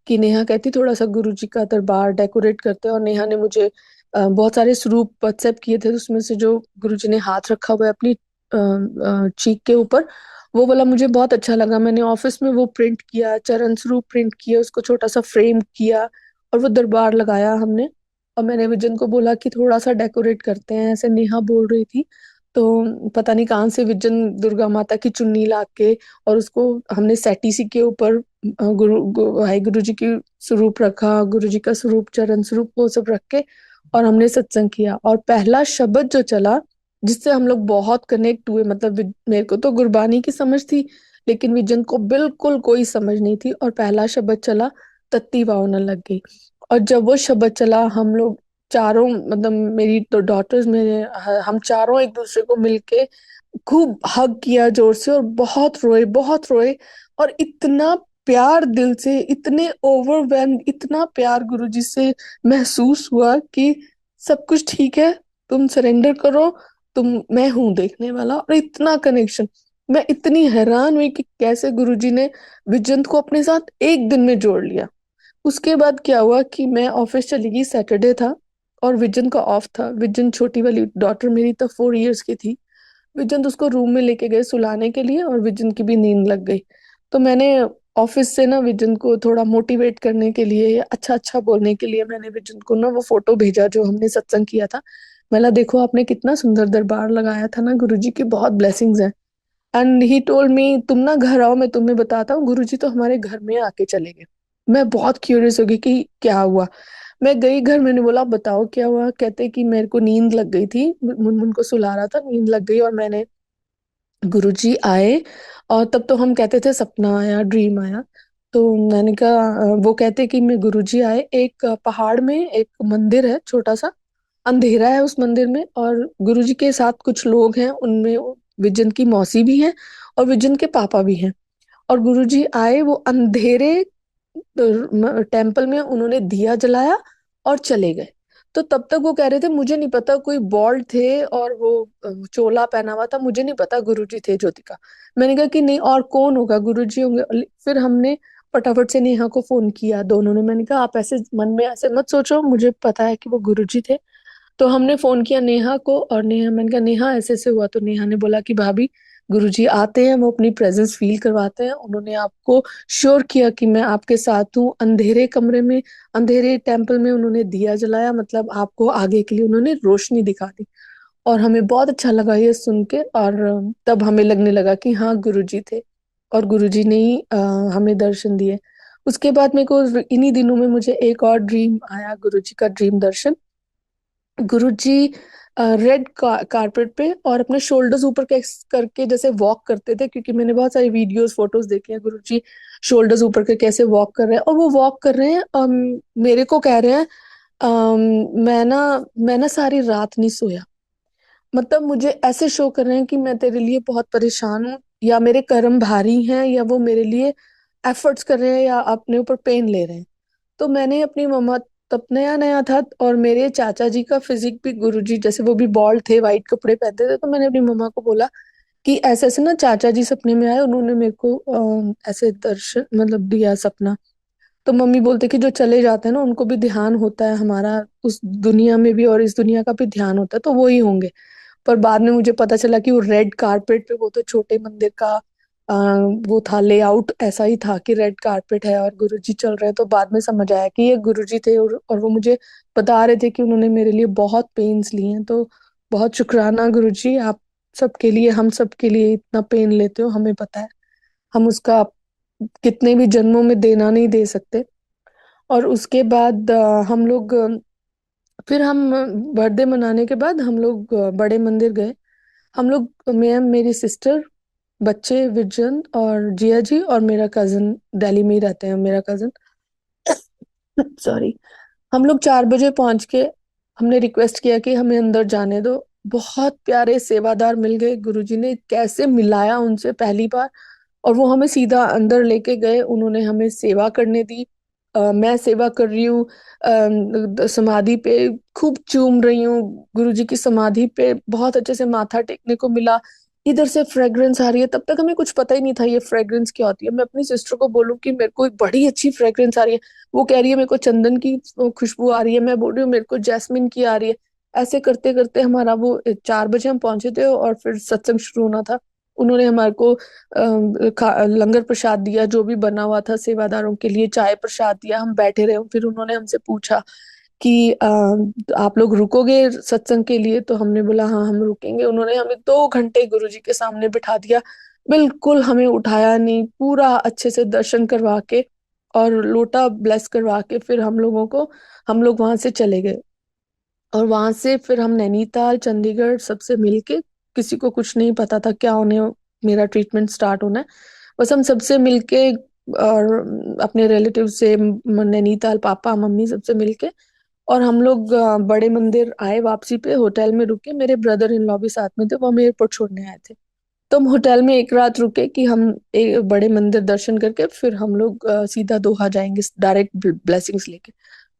कि नेहा कहती थोड़ा सा गुरुजी का दरबार डेकोरेट करते हैं, और नेहा ने मुझे बहुत सारे स्वरूप व्हाट्सएप किए थे, उसमें से जो गुरुजी ने हाथ रखा हुआ है अपनी चीक के ऊपर, वो वाला मुझे बहुत अच्छा लगा। मैंने ऑफिस में वो प्रिंट किया, चरण स्वरूप प्रिंट किया, उसको छोटा सा फ्रेम किया, और वो दरबार लगाया हमने। और मैंने विजन को बोला कि थोड़ा सा डेकोरेट करते हैं, ऐसे नेहा बोल रही थी। तो पता नहीं कहाँ से विजन दुर्गा माता की चुन्नी ला के, और उसको हमने सेटीसी के ऊपर वाहे गुरु जी की स्वरूप रखा, गुरु जी का स्वरूप, चरण स्वरूप, वो सब रख के, और हमने सत्संग किया। और पहला शब्द जो चला, जिससे हम लोग बहुत कनेक्ट हुए, मतलब मेरे को तो गुरबानी की समझ थी, लेकिन विजन को बिल्कुल कोई समझ नहीं थी। और पहला शब्द चला, तत्ती वाव न लग गई। और जब वो शब्द चला, हम लोग चारों, मतलब मेरी तो डॉटर्स, हम चारों एक दूसरे को मिलके खूब हग किया जोर से, और बहुत रोए, बहुत रोए। और इतना प्यार दिल से, इतने ओवरवेल्म, इतना प्यार गुरुजी से महसूस हुआ कि सब कुछ ठीक है, तुम सरेंडर करो, मैं हूं देखने वाला। और इतना कनेक्शन, मैं इतनी हैरान हुई कि कैसे गुरुजी ने विजंत को अपने साथ एक दिन में जोड़ लिया। उसके बाद क्या हुआ कि मैं ऑफिस चली गई, सैटरडे था और विजन का ऑफ था। विजन, छोटी वाली डॉटर मेरी तब 4 इयर्स की थी। विजन तो उसको रूम में लेके गए सुलाने के लिए, और विजन की भी नींद लग गई। तो मैंने ऑफिस से ना विजन को थोड़ा मोटिवेट करने के लिए, या अच्छा अच्छा बोलने के लिए, मैंने विजन को ना वो फोटो भेजा जो हमने सत्संग किया था। मैंने देखो आपने कितना सुंदर दरबार लगाया था ना, गुरुजी की बहुत ब्लेसिंग्स हैं। एंड ही टोल्ड मी, तुम ना घर आओ, मैं तुम्हें बताता हूँ। गुरुजी तो हमारे घर में आके चले गए। मैं बहुत क्यूरियस हो गई कि क्या हुआ। मैं गई घर, मैंने बोला बताओ क्या हुआ। कहते कि मेरे को नींद लग गई थी, मुनमुन को सुला रहा था, नींद लग गई, और मैंने, गुरुजी आए। और तब तो हम कहते थे सपना आया, ड्रीम आया। तो मैंने कहा वो कहते कि मैं, गुरुजी आए, एक पहाड़ में एक मंदिर है छोटा सा, अंधेरा है उस मंदिर में, और गुरुजी के साथ कुछ लोग हैं, उनमें विजन की मौसी भी है और विजन के पापा भी हैं। और गुरुजी आए, वो अंधेरे टेम्पल में उन्होंने दिया जलाया और चले गए। तो तब तक वो कह रहे थे, मुझे नहीं पता, कोई बॉल्ड थे और वो चोला पहना हुआ था, मुझे नहीं पता गुरुजी थे ज्योतिका। मैंने कहा कि नहीं, और कौन होगा, गुरुजी होंगे। फिर हमने फटाफट से नेहा को फोन किया, दोनों ने। मैंने कहा आप ऐसे मन में ऐसे मत सोचो, मुझे पता है कि वो गुरुजी थे। तो हमने फोन किया नेहा को, और नेहा, मैंने कहा नेहा ऐसे ऐसे हुआ। तो नेहा ने बोला कि भाभी गुरुजी आते हैं, वो अपनी प्रेजेंस फील करवाते हैं। उन्होंने आपको श्योर किया कि मैं आपके साथ हूँ। अंधेरे कमरे में, अंधेरे टेम्पल में उन्होंने दिया जलाया, मतलब आपको आगे के लिए उन्होंने रोशनी दिखा दी। और हमें बहुत अच्छा लगा ये सुन के। और तब हमें लगने लगा कि हाँ गुरुजी थे, और गुरुजी ने ही हमें दर्शन दिए। उसके बाद मेरे को इन्हीं दिनों में मुझे एक और ड्रीम आया, गुरुजी का ड्रीम दर्शन। गुरुजी रेड कारपेट पे और अपने शोल्डर्स ऊपर करके जैसे वॉक करते थे, क्योंकि मैंने बहुत सारी वीडियोस फोटोज देखे हैं गुरुजी शोल्डर्स ऊपर के कैसे वॉक कर रहे हैं। और वो वॉक कर रहे हैं, मेरे को कह रहे हैं, मैं ना सारी रात नहीं सोया। मतलब मुझे ऐसे शो कर रहे हैं कि मैं तेरे लिए बहुत परेशान हूँ, या मेरे कर्म भारी हैं, या वो मेरे लिए एफर्ट्स कर रहे हैं, या अपने ऊपर पेन ले रहे हैं। तो मैंने अपनी मम्मा, तब नया नया था, और मेरे चाचा जी का फिजिक भी गुरुजी जैसे, वो भी बॉल्ड थे, वाइट कपड़े पहनते थे। तो मैंने अपनी मम्मा को बोला कि ऐसे ऐसे ना चाचा जी सपने में आए, उन्होंने मेरे को ऐसे दर्शन मतलब दिया सपना। तो मम्मी बोलते कि जो चले जाते हैं ना उनको भी ध्यान होता है हमारा, उस दुनिया में भी और इस दुनिया का भी ध्यान होता है, तो वो ही होंगे। पर बाद में मुझे पता चला कि वो रेड कारपेट पे, वो तो छोटे मंदिर का वो था, लेआउट ऐसा ही था कि रेड कारपेट है और गुरुजी चल रहे हैं। तो बाद में समझ आया कि ये गुरुजी थे, और वो मुझे बता रहे थे कि उन्होंने मेरे लिए बहुत पेन्स लिए हैं। तो बहुत शुक्राना गुरुजी, आप सबके लिए, हम सबके लिए इतना पेन लेते हो, हमें पता है। हम उसका कितने भी जन्मों में देना नहीं दे सकते। और उसके बाद हम लोग फिर हम बर्थडे मनाने के बाद हम लोग बड़े मंदिर गए। हम लोग, मैं, मेरी सिस्टर, बच्चे विजन और जिया जी और मेरा कजन, दिल्ली में ही रहते हैं मेरा कजन। सॉरी। हम लोग 4 बजे पहुंच के हमने रिक्वेस्ट किया कि हमें अंदर जाने दो। बहुत प्यारे सेवादार मिल गए, गुरुजी ने कैसे मिलाया उनसे पहली बार। और वो हमें सीधा अंदर लेके गए, उन्होंने हमें सेवा करने दी। मैं सेवा कर रही हूँ, समाधि पे खूब चूम रही हूँ, गुरुजी की समाधि पे बहुत अच्छे से माथा टेकने को मिला। इधर से फ्रेग्रेंस आ रही है, तब तक हमें कुछ पता ही नहीं था ये फ्रेग्रेंस क्या होती है। मैं अपनी सिस्टर को बोलूँ कि मेरे को एक बड़ी अच्छी फ्रेग्रेंस आ रही है, वो कह रही है मेरे को चंदन की खुशबू आ रही है, मैं बोल रही हूँ मेरे को जैस्मिन की आ रही है। ऐसे करते करते हमारा वो 4 बजे हम पहुंचे थे, और फिर सत्संग शुरू होना था। उन्होंने हमारे को लंगर प्रसाद दिया, जो भी बना हुआ था सेवादारों के लिए, चाय प्रसाद दिया, हम बैठे रहे। फिर उन्होंने हमसे पूछा कि आप लोग रुकोगे सत्संग के लिए? तो हमने बोला हाँ हम रुकेंगे। उन्होंने हमें 2 घंटे गुरुजी के सामने बिठा दिया, बिल्कुल हमें उठाया नहीं, पूरा अच्छे से दर्शन करवा के और लोटा ब्लेस करवा के फिर हम लोग वहां से चले गए। और वहां से फिर हम नैनीताल, चंडीगढ़ सबसे मिलके, किसी को कुछ नहीं पता था क्या होने, मेरा ट्रीटमेंट स्टार्ट होना है। बस हम सबसे मिलके और अपने रिलेटिव से, नैनीताल पापा मम्मी सबसे मिलके, और हम लोग बड़े मंदिर आए। वापसी पे होटल में रुके, मेरे ब्रदर इन लॉ भी साथ में थे, वो हमें एयरपोर्ट छोड़ने आए थे। तो हम होटल में एक रात रुके कि हम एक बड़े मंदिर दर्शन करके फिर हम लोग सीधा दोहा जाएंगे डायरेक्ट ब्लेसिंग्स लेके।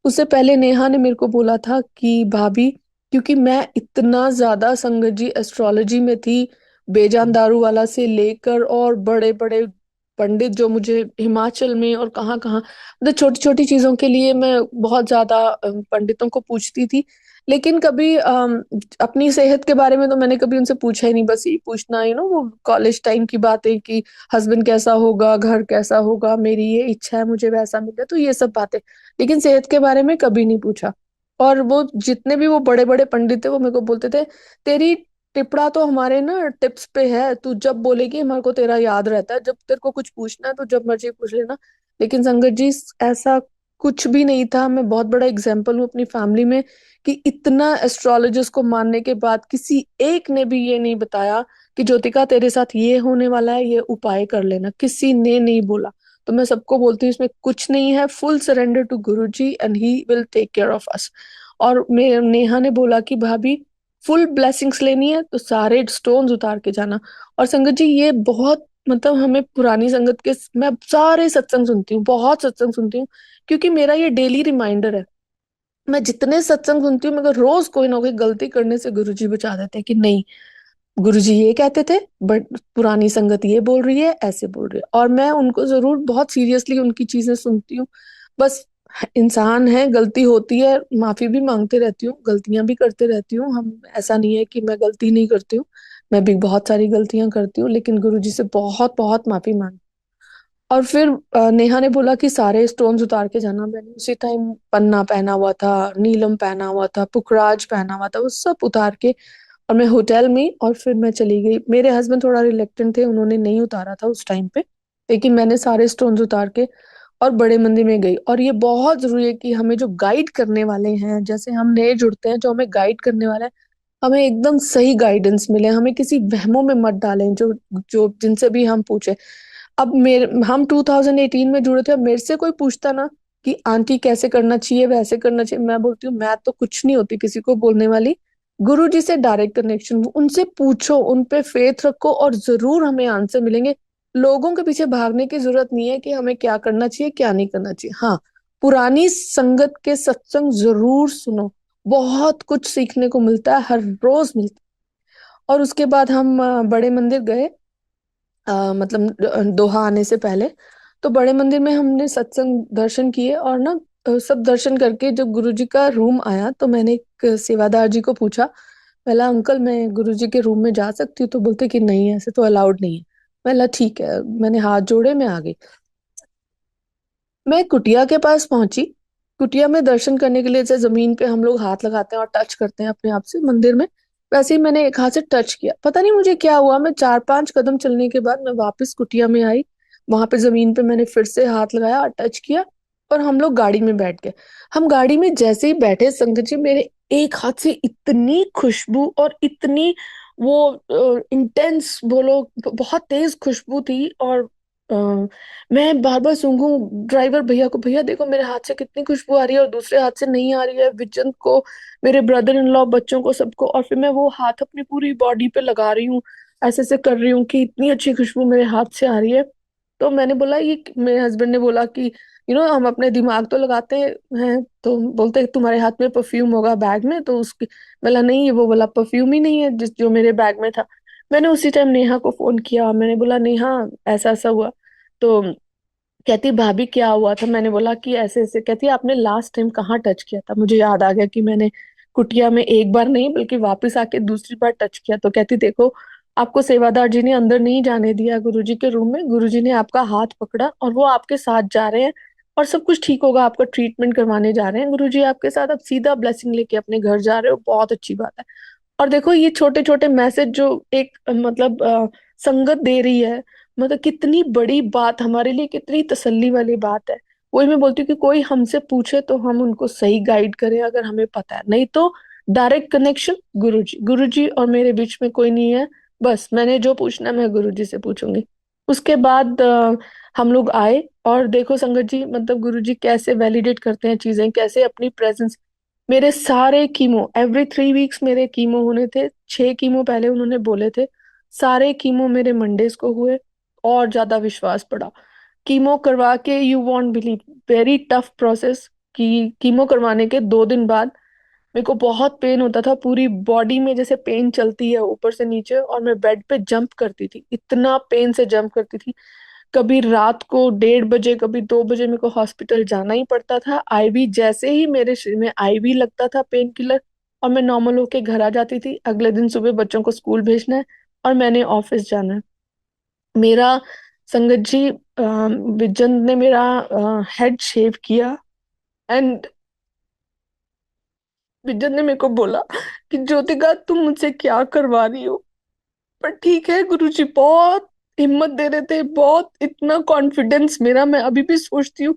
उससे पहले नेहा ने मेरे को बोला था कि भाभी, क्योंकि मैं इतना ज्यादा संगत जी एस्ट्रोलॉजी में थी, बेजान दारू वाला से लेकर और बड़े बड़े पंडित जो मुझे हिमाचल में और कहाँ कहाँ, मतलब छोटी छोटी चीजों के लिए मैं बहुत ज्यादा पंडितों को पूछती थी। लेकिन कभी अपनी सेहत के बारे में तो मैंने कभी उनसे पूछा ही नहीं। बस यही पूछना, वो कॉलेज टाइम की बात है कि हस्बैंड कैसा होगा, घर कैसा होगा, मेरी ये इच्छा है मुझे वैसा मिले, तो ये सब बातें। लेकिन सेहत के बारे में कभी नहीं पूछा। और वो जितने भी वो बड़े बड़े पंडित थे, वो मेरे को बोलते थे तेरी टिपड़ा तो हमारे ना टिप्स पे है, तू जब बोलेगी हमारे को तेरा याद रहता है, जब तेरे को कुछ पूछना है तो जब मर्जी पूछ लेना। लेकिन संगत जी, ऐसा कुछ भी नहीं था। मैं बहुत बड़ा एग्जाम्पल हूँ अपनी फैमिली में कि इतना एस्ट्रोलॉजिस्ट को मानने के बाद किसी एक ने भी ये नहीं बताया कि ज्योतिका तेरे साथ ये होने वाला है, ये उपाय कर लेना, किसी ने नहीं बोला। तो मैं सबको बोलती हूँ इसमें कुछ नहीं है, full surrender to guru ji and he will take care of us. और मैं, नेहा ने बोला कि भाभी फुल ब्लेसिंग्स लेनी है तो सारे स्टोन्स उतार के जाना। और संगत जी ये बहुत, मतलब हमें पुरानी संगत के, मैं सारे सत्संग सुनती हूँ, बहुत सत्संग सुनती हूँ, क्योंकि मेरा ये डेली रिमाइंडर है। मैं जितने सत्संग सुनती हूँ, मगर रोज कोई ना कोई गलती करने से गुरुजी बचा देते हैं कि नहीं, गुरुजी ये कहते थे बट पुरानी संगत ये बोल रही है, ऐसे बोल रही है। और मैं उनको जरूर बहुत सीरियसली उनकी चीजें सुनती हूँ। बस इंसान है, गलती होती है, माफी भी मांगते रहती हूँ, गलतियां भी करते रहती हूँ। हम, ऐसा नहीं है कि मैं गलती नहीं करती हूँ, मैं भी बहुत सारी गलतियां करती हूँ, लेकिन गुरुजी से बहुत बहुत माफी मांगी। और फिर नेहा ने बोला कि सारे स्टोन्स उतार के जाना। मैंने उसी टाइम पन्ना पहना हुआ था, नीलम पहना हुआ था, पुखराज पहना हुआ था, वो सब उतार के और मैं होटल में, और फिर मैं चली गई। मेरे हस्बैंड थोड़ा रिलेक्टेंट थे, उन्होंने नहीं उतारा था उस टाइम पे, लेकिन मैंने सारे स्टोन्स उतार के और बड़े मंदिर में गई। और ये बहुत जरूरी है कि हमें जो गाइड करने वाले हैं, जैसे हम नए जुड़ते हैं, जो हमें गाइड करने वाला है, हमें एकदम सही गाइडेंस मिले, हमें किसी वहमों में मत डालें, जो जो जिनसे भी हम पूछे। अब मेरे हम 2018 में जुड़े थे, अब मेरे से कोई पूछता ना कि आंटी कैसे करना चाहिए, वैसे करना चाहिए, मैं बोलती हूँ मैं तो कुछ नहीं होती किसी को बोलने वाली। गुरु जी से डायरेक्ट कनेक्शन, उनसे पूछो, उन पे फेथ रखो और जरूर हमें आंसर मिलेंगे। लोगों के पीछे भागने की जरूरत नहीं है कि हमें क्या करना चाहिए क्या नहीं करना चाहिए। हाँ, पुरानी संगत के सत्संग जरूर सुनो, बहुत कुछ सीखने को मिलता है, हर रोज मिलता है। और उसके बाद हम बड़े मंदिर गए, मतलब दोहा आने से पहले। तो बड़े मंदिर में हमने सत्संग दर्शन किए, और ना सब दर्शन करके जब गुरुजी का रूम आया तो मैंने एक सेवादार जी को पूछा, बोला अंकल मैं गुरुजी के रूम में जा सकती हूँ? तो बोलते कि नहीं, ऐसे तो अलाउड नहीं है। बोला ठीक है, मैंने हाथ जोड़े, मैं आ गई। मैं कुटिया के पास पहुंची। कुटिया में दर्शन करने के लिए, जैसे जमीन पे हम लोग हाथ लगाते हैं और टच करते हैं अपने आप से मंदिर में, वैसे ही मैंने एक हाथ से टच किया। पता नहीं मुझे क्या हुआ, मैं 4-5 कदम चलने के बाद मैं वापस कुटिया में आई। वहां पे जमीन पे मैंने फिर से हाथ लगाया और टच किया, और हम लोग गाड़ी में बैठ गए। हम गाड़ी में जैसे ही बैठे, संगत जी, मेरे एक हाथ से इतनी खुशबू और इतनी वो इंटेंस बोलो, बहुत तेज खुशबू थी। और मैं बार बार सूंघू ड्राइवर भैया को, भैया देखो मेरे हाथ से कितनी खुशबू आ रही है, और दूसरे हाथ से नहीं आ रही है, विजन को, मेरे ब्रदर इन लॉ, बच्चों को, सबको। और फिर मैं वो हाथ अपनी पूरी बॉडी पे लगा रही हूँ, ऐसे ऐसे कर रही हूँ कि इतनी अच्छी खुशबू मेरे हाथ से आ रही है। तो मैंने बोला, ये मेरे हस्बैंड ने बोला कि हम अपने दिमाग तो लगाते हैं, तो बोलते हैं तुम्हारे हाथ में परफ्यूम होगा बैग में, तो उसकी, बोला नहीं, ये वो बोला परफ्यूम ही नहीं है जिस जो मेरे बैग में था। मैंने उसी टाइम नेहा को फोन किया, मैंने बोला नेहा ऐसा ऐसा हुआ। तो कहती भाभी क्या हुआ था? मैंने बोला कि ऐसे ऐसे। कहती आपने लास्ट टाइम कहाँ टच किया था? मुझे याद आ गया कि मैंने कुटिया में एक बार नहीं बल्कि वापस आके दूसरी बार टच किया। तो कहती देखो, आपको सेवादार जी ने अंदर नहीं जाने दिया गुरुजी के रूम में, गुरुजी ने आपका हाथ पकड़ा और वो आपके साथ जा रहे हैं, और सब कुछ ठीक होगा, आपका ट्रीटमेंट करवाने जा रहे हैं गुरुजी आपके साथ, आप सीधा ब्लेसिंग लेके अपने घर जा रहे हो, बहुत अच्छी बात है। और देखो ये छोटे छोटे मैसेज जो एक मतलब संगत दे रही है, मतलब कितनी बड़ी बात हमारे लिए, कितनी तसल्ली वाली बात है। वही मैं बोलती हूँ कि कोई हमसे पूछे तो हम उनको सही गाइड करें अगर हमें पता है, नहीं तो डायरेक्ट कनेक्शन गुरुजी, गुरुजी और मेरे बीच में कोई नहीं है। बस मैंने जो पूछना है मैं गुरुजी से पूछूंगी। उसके बाद हम लोग आए, और देखो संगत जी, मतलब गुरुजी कैसे वैलिडेट करते हैं चीजें, कैसे अपनी प्रेजेंस। मेरे सारे कीमो, एवरी 3 वीक्स मेरे कीमो होने थे, 6 कीमो पहले उन्होंने बोले थे, सारे कीमो मेरे मंडेज को हुए। और ज्यादा विश्वास पड़ा कीमो करवा के, you won't believe, very tough process. कि कीमो करवाने के 2 दिन बाद मेरे को बहुत पेन होता था पूरी बॉडी में, जैसे पेन चलती है ऊपर से नीचे, और मैं बेड पे जंप करती थी, इतना पेन से जंप करती थी। कभी रात को 1:30 बजे, कभी 2 बजे मेरे को हॉस्पिटल जाना ही पड़ता था। आईवी, जैसे ही मेरे शरीर में आईवी लगता था पेन किलर, और मैं नॉर्मल होके घर आ जाती थी। अगले दिन सुबह बच्चों को स्कूल भेजना है और मैंने ऑफिस जाना है। मेरा संगत जी, विजन ने मेरा हेड शेव किया, एंड विजन ने मेरे को बोला कि ज्योतिका तुम मुझसे क्या करवा रही हो? पर ठीक है, गुरुजी बहुत हिम्मत दे रहे थे, बहुत, इतना कॉन्फिडेंस मेरा, मैं अभी भी सोचती हूँ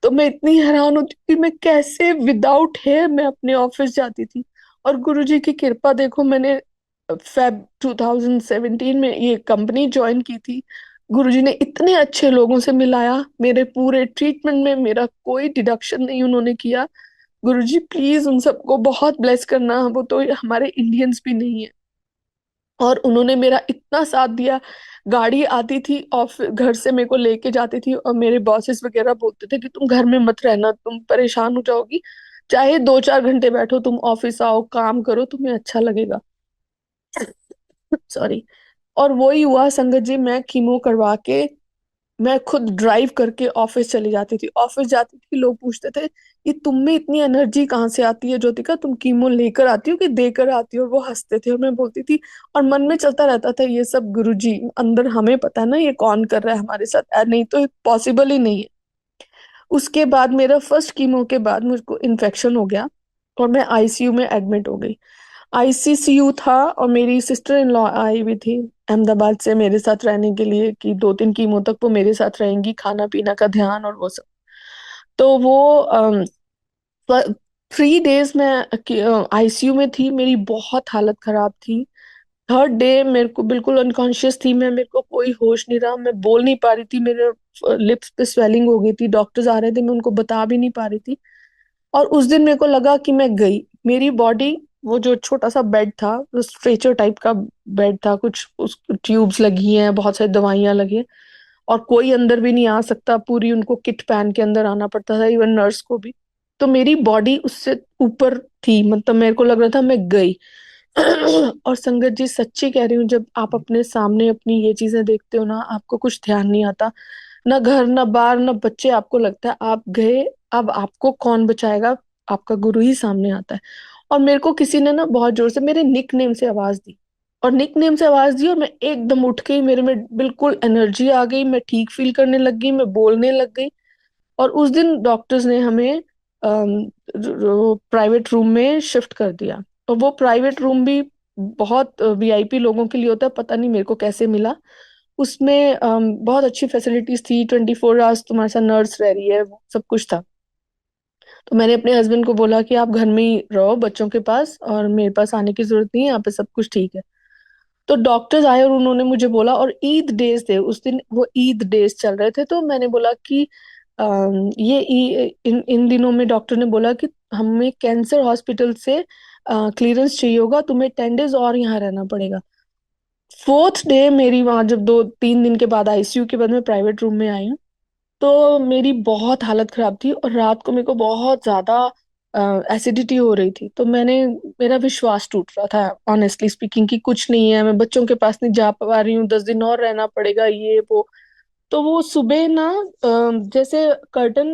तो मैं इतनी हैरान होती हूँ कि मैं कैसे विदाउट हेयर मैं अपने ऑफिस जाती थी। और गुरुजी की कृपा देखो, मैंने फेब 2017 में ये कंपनी ज्वाइन की थी। गुरुजी ने इतने अच्छे लोगों से मिलाया, मेरे पूरे ट्रीटमेंट में मेरा कोई डिडक्शन नहीं उन्होंने किया। गुरुजी प्लीज उन सबको बहुत ब्लेस करना, वो तो हमारे इंडियंस भी नहीं है। और उन्होंने मेरा इतना साथ दिया, गाड़ी आती थी ऑफिस घर से मेरे को लेके जाती थी, और मेरे बॉसेस वगैरह बोलते थे कि तुम घर में मत रहना, तुम परेशान हो जाओगी, चाहे 2-4 घंटे बैठो, तुम ऑफिस आओ, काम करो, तुम्हें अच्छा लगेगा। सॉरी। और वही हुआ संगत जी, मैं कीमो करवा के मैं खुद ड्राइव करके ऑफिस चली जाती थी। ऑफिस जाती थी, लोग पूछते थे ये तुम में इतनी एनर्जी कहाँ से आती है ज्योतिका, तुम कीमो लेकर आती हो कि देकर आती हो? और वो हंसते थे और मैं बोलती थी, और मन में चलता रहता था ये सब गुरुजी, अंदर हमें पता है ना ये कौन कर रहा है हमारे साथ, नहीं तो पॉसिबल ही नहीं है। उसके बाद मेरा फर्स्ट कीमो के बाद मुझको इन्फेक्शन हो गया और मैं आईसीयू में एडमिट हो गई। आईसीसीयू था और मेरी सिस्टर इन लॉ आई हुई थी अहमदाबाद से मेरे साथ रहने के लिए, कि 2-3 कीमो तक वो मेरे साथ रहेंगी, खाना पीना का ध्यान और वो सब। तो वो 3 डेज में आईसीयू में थी, मेरी बहुत हालत खराब थी। थर्ड डे मेरे को बिल्कुल अनकॉन्शियस थी मैं, मेरे को कोई होश नहीं रहा, मैं बोल नहीं पा रही थी, मेरे लिप्स पे स्वेलिंग हो गई थी, डॉक्टर्स आ रहे थे, मैं उनको बता भी नहीं पा रही थी। और उस दिन मेरे को लगा कि मैं गई, मेरी बॉडी, वो जो छोटा सा बेड था, वो स्ट्रेचर टाइप का बेड था, कुछ उस ट्यूब्स लगी हैं, बहुत सारी दवाइयां लगी हैं, और कोई अंदर भी नहीं आ सकता, पूरी उनको किट पहन के अंदर आना पड़ता था, इवन नर्स को भी। तो मेरी बॉडी उससे ऊपर थी, मतलब मेरे को लग रहा था मैं गई। और संगत जी सच्ची कह रही हूँ, जब आप अपने सामने अपनी ये चीजें देखते हो ना, आपको कुछ ध्यान नहीं आता, ना घर ना बार ना बच्चे, आपको लगता है आप गए, अब आपको कौन बचाएगा? आपका गुरु ही सामने आता है। और मेरे को किसी ने ना बहुत जोर से मेरे निक नेम से आवाज दी, और निक नेम से आवाज दी, और मैं एकदम उठ गई, मेरे में बिल्कुल एनर्जी आ गई, मैं ठीक फील करने लग गई, मैं बोलने लग गई। और उस दिन डॉक्टर्स ने हमें प्राइवेट रूम में शिफ्ट कर दिया। और वो प्राइवेट रूम भी बहुत वीआईपी लोगों के लिए होता है, पता नहीं मेरे को कैसे मिला। उसमें बहुत अच्छी फैसिलिटीज थी, 24 आवर्स तुम्हारे साथ नर्स रह रही है, वो सब कुछ था। तो मैंने अपने हस्बैंड को बोला कि आप घर में ही रहो बच्चों के पास, और मेरे पास आने की जरूरत नहीं है, यहाँ पे सब कुछ ठीक है। तो डॉक्टर्स आए और उन्होंने मुझे बोला, और ईद डेज थे उस दिन, वो ईद डेज चल रहे थे, तो मैंने बोला कि इन इन दिनों में डॉक्टर ने बोला कि हमें कैंसर हॉस्पिटल से क्लियरेंस चाहिए होगा, तुम्हें 10 डेज और यहाँ रहना पड़ेगा। फोर्थ डे मेरी वहां, जब 2-3 दिन के बाद आईसीयू के बाद मैं प्राइवेट रूम में आई हूँ, तो मेरी बहुत हालत खराब थी, और रात को मेरे को बहुत ज्यादा एसिडिटी हो रही थी। तो मेरा विश्वास टूट रहा था ऑनेस्टली स्पीकिंग, कि कुछ नहीं है, मैं बच्चों के पास नहीं जा पा रही हूँ, 10 दिन और रहना पड़ेगा, ये वो। तो वो सुबह ना जैसे कर्टन,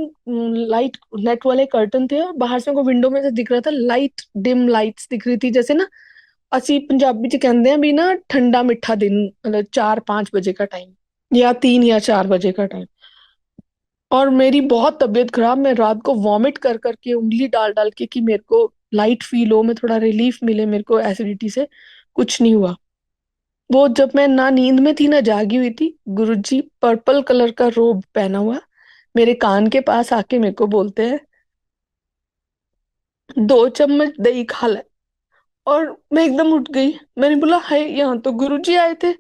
लाइट नेट वाले कर्टन थे, और बाहर से को विंडो में से दिख रहा था लाइट, डिम लाइट्स दिख रही थी, जैसे ना ਅਸੀਂ पंजाबी च कहते हैं भी ना, ठंडा मिठा दिन, मतलब 4-5 बजे का टाइम, या 3 या 4 बजे का टाइम। और मेरी बहुत तबीयत खराब, मैं रात को वॉमिट कर करके, उंगली डाल डाल के, कि मेरे को लाइट फील हो, मैं थोड़ा रिलीफ मिले मेरे को एसिडिटी से। कुछ नहीं हुआ। वो जब मैं ना नींद में थी ना जागी हुई थी, गुरुजी पर्पल कलर का रोब पहना हुआ मेरे कान के पास आके मेरे को बोलते हैं, 2 चम्मच दही खा ले। और मैं एकदम उठ गई, मैंने बोला हाय, यहाँ तो गुरुजी आए थे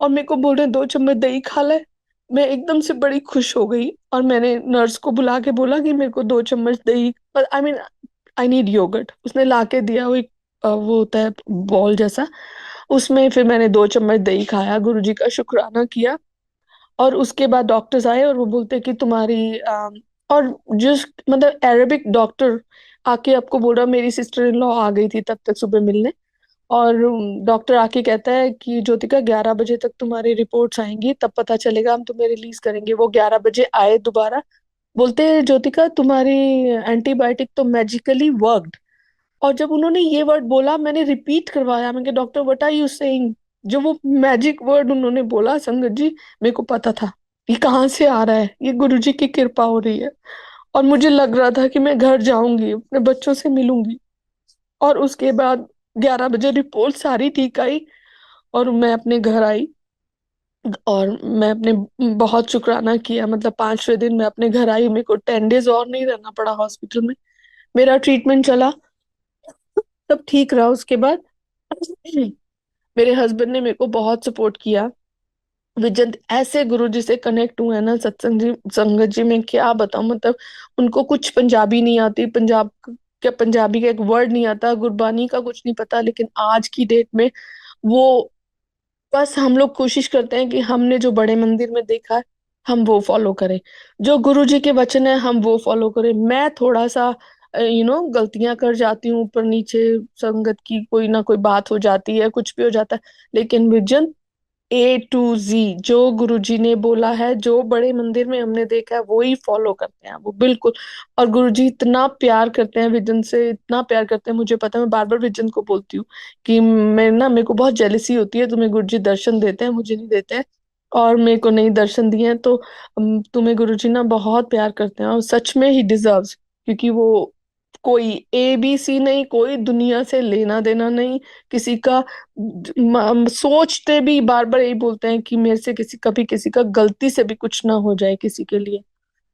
और मेरे को बोल रहे 2 चम्मच दही खा ले। मैं एकदम से बड़ी खुश हो गई, और मैंने नर्स को बुला के बोला कि मेरे को 2 चम्मच दही, पर I mean I need yoghurt. उसने ला के दिया, वो एक वो होता है बॉल जैसा, उसमें फिर मैंने 2 चम्मच दही खाया, गुरुजी का शुक्राना किया। और उसके बाद डॉक्टर्स आए और वो बोलते कि तुम्हारी और जिस मतलब अरेबिक डॉक्टर आके आपको बोल रहा, मेरी सिस्टर इन लॉ आ गई थी तब तक सुबह मिलने। और डॉक्टर आके कहता है कि ज्योतिका 11 बजे तक तुम्हारी रिपोर्ट्स आएंगी, तब पता चलेगा, हम तुम्हें रिलीज करेंगे। वो 11 बजे आए दोबारा, बोलते हैं ज्योतिका तुम्हारी एंटीबायोटिक तो मैजिकली वर्कड। और जब उन्होंने ये वर्ड बोला, मैंने रिपीट करवाया, मैं doctor what are you saying? जो वो मैजिक वर्ड उन्होंने बोला संगत जी, मेरे को पता था ये कहाँ से आ रहा है, ये गुरुजी की कृपा हो रही है। और मुझे लग रहा था कि मैं घर जाऊंगी, अपने बच्चों से मिलूंगी। और उसके बाद 11 बजे रिपोर्ट सारी ठीक आई, और मैं अपने घर आई। और मैं अपने बहुत शुक्राना किया, मतलब 5वें दिन मैं अपने घर आई, मेरे को 10 डेज और नहीं रहना पड़ा हॉस्पिटल में। मेरा ट्रीटमेंट चला, सब ठीक रहा। उसके बाद मेरे हस्बैंड ने मेरे को बहुत सपोर्ट किया। विजंत ऐसे गुरु जी से कनेक्ट हुए हैं ना, सत्संग जी संगत जी, मैं क्या बताऊं, मतलब उनको कुछ पंजाबी नहीं आती, पंजाबी का एक वर्ड नहीं आता, गुरबानी का कुछ नहीं पता, लेकिन आज की डेट में वो, बस हम लोग कोशिश करते हैं कि हमने जो बड़े मंदिर में देखा है हम वो फॉलो करें, जो गुरु जी के वचन है हम वो फॉलो करें। मैं थोड़ा सा गलतियां कर जाती हूँ, ऊपर नीचे, संगत की कोई ना कोई बात हो जाती है, कुछ भी हो जाता है, लेकिन विजन A to Z, जो गुरुजी ने बोला है, जो बड़े मंदिर में हमने देखा है, वो ही फॉलो करते हैं वो, बिल्कुल। और गुरुजी इतना प्यार करते हैं विजन से, इतना प्यार करते हैं, मुझे पता है। मैं बार बार विजन को बोलती हूँ कि मेरे को बहुत जेलसी होती है, तुम्हें गुरुजी दर्शन देते हैं, मुझे नहीं देते हैं। और मेरे को नहीं दर्शन दिए हैं, तो तुम्हें गुरुजी ना बहुत प्यार करते हैं, और सच में ही डिजर्व्स, क्योंकि वो कोई ABC नहीं, कोई दुनिया से लेना देना नहीं किसी का। सोचते भी बार बार यही बोलते हैं कि मेरे से कभी किसी का गलती से भी कुछ ना हो जाए किसी के लिए।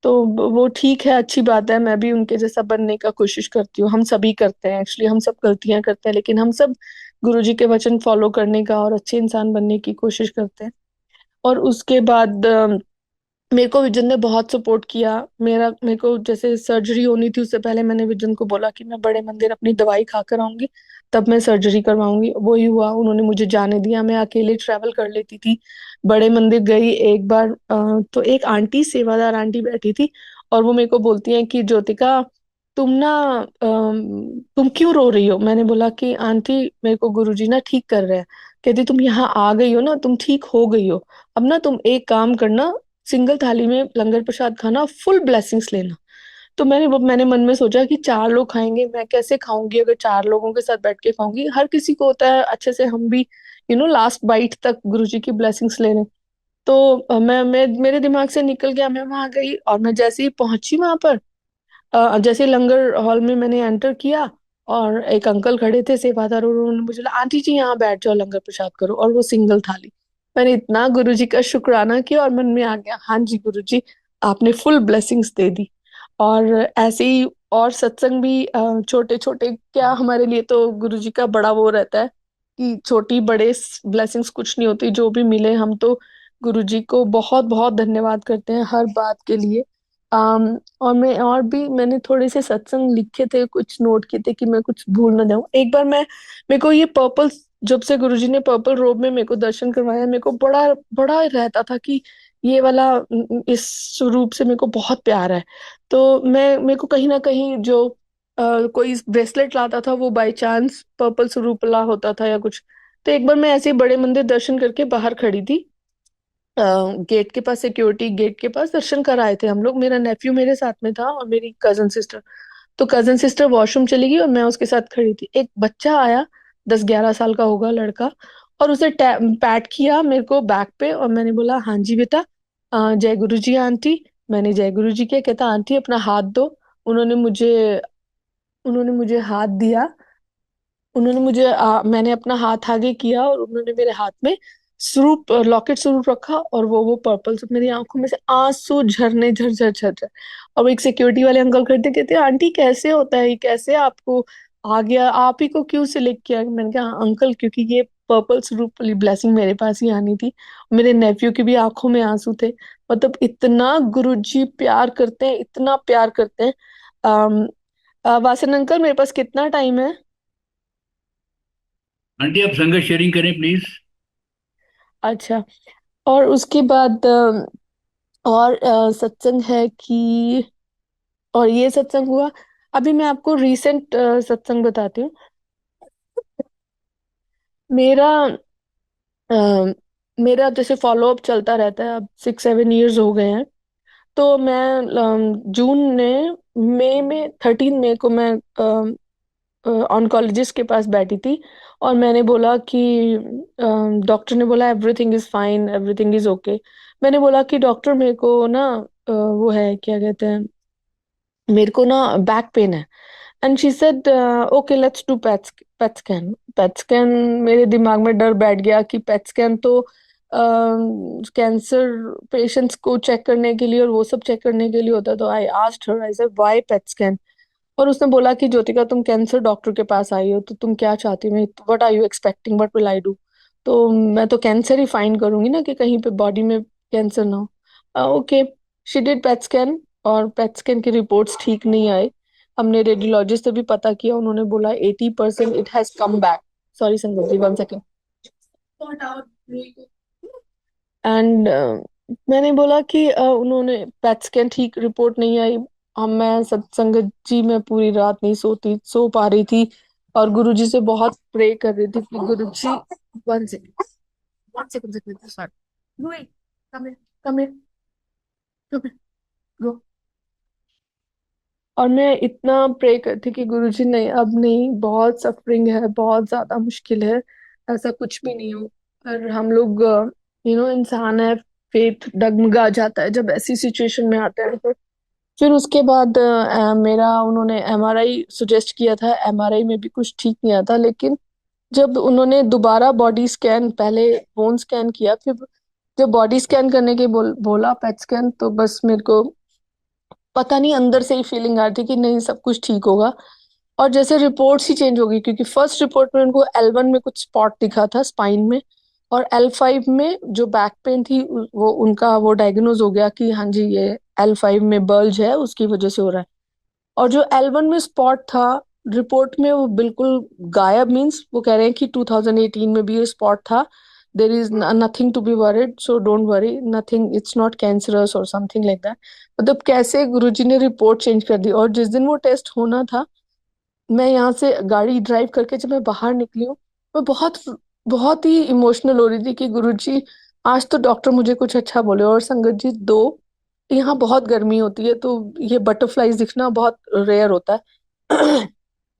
तो वो ठीक है, अच्छी बात है, मैं भी उनके जैसा बनने का कोशिश करती हूँ। हम सभी करते हैं एक्चुअली, हम सब गलतियां करते हैं, लेकिन हम सब गुरुजी के वचन फॉलो करने का और अच्छे इंसान बनने की कोशिश करते हैं। और उसके बाद मेरे को विजन ने बहुत सपोर्ट किया। मेरे को जैसे सर्जरी होनी थी, उससे पहले मैंने विजन को बोला कि मैं बड़े मंदिर अपनी दवाई खाकर आऊंगी, तब मैं सर्जरी करवाऊंगी। वही हुआ, उन्होंने मुझे जाने दिया। मैं अकेले ट्रैवल कर लेती थी, बड़े मंदिर गई एक बार। तो एक आंटी, सेवादार आंटी बैठी थी, और वो मेरे को बोलती है कि ज्योतिका, तुम ना तुम क्यों रो रही हो? मैंने बोला कि आंटी, मेरे को गुरुजी ना ठीक कर रहे हैं। कहती, तुम यहाँ आ गई हो ना, तुम ठीक हो गई हो, अब ना तुम एक काम करना, सिंगल थाली में लंगर प्रसाद खाना, फुल ब्लेसिंग्स लेना। तो मैंने मन में सोचा कि 4 लोग खाएंगे, मैं कैसे खाऊंगी? अगर 4 लोगों के साथ बैठ के खाऊंगी, हर किसी को होता है अच्छे से, हम भी लास्ट बाइट तक गुरुजी की ब्लेसिंग्स ले रहे। तो मैं मेरे दिमाग से निकल गया, मैं वहां गई, और मैं जैसे ही पहुंची वहां पर, जैसे लंगर हॉल में मैंने एंटर किया, और एक अंकल खड़े थे सेवादार, और उन्होंने मुझे बोला, आंटी जी यहाँ बैठ जाओ, लंगर प्रसाद करो, और वो सिंगल थाली। मैंने इतना गुरुजी का शुक्राना किया, और मन में आ गया, हाँ जी गुरुजी, आपने फुल ब्लेसिंग्स दे दी। और ऐसे ही और सत्संग भी, छोटे छोटे क्या, हमारे लिए तो गुरुजी का बड़ा वो रहता है कि छोटी बड़े ब्लेसिंग्स कुछ नहीं होती, जो भी मिले हम तो गुरुजी को बहुत बहुत धन्यवाद करते हैं हर बात के लिए। और भी मैंने थोड़े से सत्संग लिखे थे, कुछ नोट किए थे कि मैं कुछ भूल ना जाऊं। एक बार मेरे को ये पर्पल, जब से गुरुजी ने पर्पल रोब में मेरे को दर्शन करवाया, मेरे को बड़ा बड़ा रहता था कि ये वाला इस स्वरूप से मेरे को बहुत प्यार है। तो मेरे को कहीं ना कहीं जो कोई ब्रेसलेट लाता था, वो बाय चांस पर्पल स्वरूप ला होता था या कुछ। तो एक बार मैं ऐसे ही बड़े मंदिर दर्शन करके बाहर खड़ी थी, गेट के पास, सिक्योरिटी गेट के पास दर्शन कर आए थे हम लोग, मेरा नेफ्यू मेरे साथ में था और मेरी कजन सिस्टर। तो कजन सिस्टर वॉशरूम चली गई और मैं उसके साथ खड़ी थी। एक बच्चा आया, 10-11 साल का होगा लड़का, और उसे पैट किया मेरे को बैक पे, और मैंने बोला, हाँ जी बेटा, जय गुरु जी आंटी। मैंने जय गुरु जी किया, कहता, आंटी अपना हाथ दो। उन्होंने मुझे उन्होंने मुझे हाथ दिया। मैंने अपना हाथ आगे किया, और उन्होंने मेरे हाथ में स्वरूप, लॉकेट स्वरूप रखा, और वो पर्पल से मेरी आंखों में से आंसू झरने, झर झर झर। और वो एक सिक्योरिटी वाले अंकल खड़े थे, कहते, आंटी कैसे होता है ये, कैसे आपको आ गया, आप ही को क्यों सिलेक्ट किया? मैंने कहा, "हाँ, अंकल, क्योंकि ये पर्पल स्वरूप वाली ब्लेसिंग मेरे पास ही आनी थी।" मेरे नेफ्यू की भी आंखों में आंसू थे। मतलब इतना गुरुजी प्यार करते हैं, इतना प्यार करते हैं। अम वासन अंकल, मेरे पास कितना टाइम है? आंटी आप संगत शेयरिंग करें प्लीज। अच्छा। और उसके बाद और सत्संग है कि, और ये सत्संग हुआ। अभी मैं आपको रीसेंट सत्संग बताती हूँ। मेरा अ, मेरा जैसे फॉलो अप चलता रहता है, अब 6-7 इयर्स हो गए हैं। तो मैं जून में, मई में, 13 मई को मैं ऑन्कोलॉजिस्ट के पास बैठी थी, और मैंने बोला कि डॉक्टर ने बोला, everything is fine, everything is okay. मैंने बोला कि डॉक्टर, मेरे को ना वो है, क्या कहते हैं, मेरे को ना बैक पेन है। And she said, okay let's do PET scan. PET scan, मेरे दिमाग में डर बैठ गया कि पेट स्कैन तो कैंसर पेशेंट्स को चेक करने के लिए और वो सब चेक करने के लिए होता है। तो I asked her, I said, why PET scan? और उसने बोला कि ज्योतिका, तुम कैंसर डॉक्टर के पास आई हो, तो तुम क्या चाहती हो? मैं, what are you expecting, what will I do? तो मैं तो कैंसर ही फाइंड करूंगी ना, कि कहीं पे बॉडी में कैंसर ना हो। Okay, she did PET scan, और पेट स्कैन की रिपोर्ट्स ठीक नहीं आई। हमने रेडियोलॉजिस्ट से भी पता किया, उन्होंने बोला 80% it has come back. Sorry संगत जी, 1 सेकेंड। एंड मैंने बोला कि उन्होंने पेट स्कैन ठीक रिपोर्ट नहीं आई। हम मैं सत्संग जी में पूरी रात नहीं सो पा रही थी, और गुरुजी से बहुत प्रे कर रही थी कि गुरुजी, 1 second, One second, second, start. Wait, come here, come here, come here, go. और मैं इतना प्रे करती कि गुरुजी नहीं, अब नहीं, बहुत सफरिंग है, बहुत ज्यादा मुश्किल है, ऐसा कुछ भी नहीं हो। पर हम लोग इंसान है, फेथ डगमगा जाता है जब ऐसी सिचुएशन में आते हैं। तो फिर उसके बाद मेरा उन्होंने एमआरआई सजेस्ट किया था। एमआरआई में भी कुछ ठीक नहीं आता, लेकिन जब उन्होंने दोबारा बॉडी स्कैन, पहले बोन स्कैन किया, फिर जब बॉडी स्कैन करने के बोला पेट स्कैन, तो बस मेरे को पता नहीं अंदर से ही फीलिंग आ रही थी कि नहीं, सब कुछ ठीक होगा। और जैसे रिपोर्ट्स ही चेंज हो गई, क्योंकि फर्स्ट रिपोर्ट में उनको L1 में कुछ स्पॉट दिखा था स्पाइन में, और L5 में जो बैक पेन थी वो उनका वो डायग्नोज हो गया कि हाँ जी, ये L5 में बल्ज है, उसकी वजह से हो रहा है। और जो L1 में स्पॉट था, रिपोर्ट में वो बिल्कुल गायब। मीन्स वो कह रहे हैं कि 2018 में भी ये स्पॉट था। There is nothing to be worried, so don't worry, nothing, it's not cancerous और समथिंग लाइक दैट। मतलब कैसे गुरुजी ने रिपोर्ट चेंज कर दी। और जिस दिन वो टेस्ट होना था, मैं यहाँ से गाड़ी ड्राइव करके जब मैं बाहर निकली हूँ, मैं बहुत बहुत ही इमोशनल हो रही थी कि गुरुजी, आज तो डॉक्टर मुझे कुछ अच्छा बोले। और संगत जी, यहाँ बहुत गर्मी होती है, तो ये बटरफ्लाईज दिखना बहुत रेयर होता है।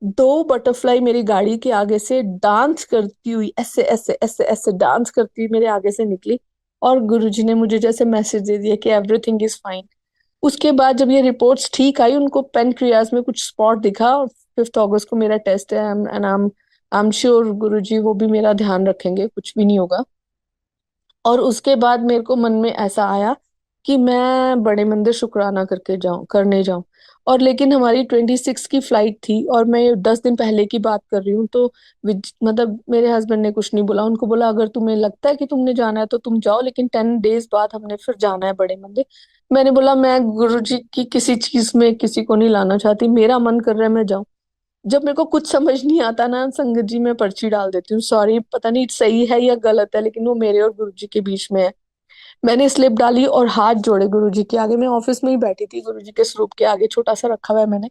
दो बटरफ्लाई मेरी गाड़ी के आगे से डांस करती हुई, ऐसे ऐसे ऐसे ऐसे डांस करती हुई मेरे आगे से निकली। और गुरुजी ने मुझे जैसे मैसेज दे दिया कि एवरीथिंग इज फाइन। उसके बाद जब ये रिपोर्ट्स ठीक आई, उनको पेनक्रियाज में कुछ स्पॉट दिखा, और 5 अगस्त को मेरा टेस्ट है। एंड आई एम श्योर गुरुजी वो भी मेरा ध्यान रखेंगे, कुछ भी नहीं होगा। और उसके बाद मेरे को मन में ऐसा आया कि मैं बड़े मंदिर शुक्राना करने जाऊं। और लेकिन हमारी 26 की फ्लाइट थी, और मैं 10 दिन पहले की बात कर रही हूँ। तो मतलब मेरे हस्बैंड ने कुछ नहीं बोला, उनको बोला अगर तुम्हें लगता है कि तुमने जाना है तो तुम जाओ, लेकिन 10 डेज बाद हमने फिर जाना है बड़े मंदिर। मैंने बोला मैं गुरु जी की किसी चीज में किसी को नहीं लाना चाहती, मेरा मन कर रहा है मैं जाऊं। जब मेरे को कुछ समझ नहीं आता ना संगत जी, मैं पर्ची डाल देती हूँ। सॉरी, पता नहीं सही है या गलत है, लेकिन वो मेरे और गुरु जी के बीच में है। मैंने स्लिप डाली और हाथ जोड़े गुरुजी के आगे। मैं ऑफिस में ही बैठी थी, गुरुजी के स्वरूप के आगे छोटा सा रखा हुआ है मैंने।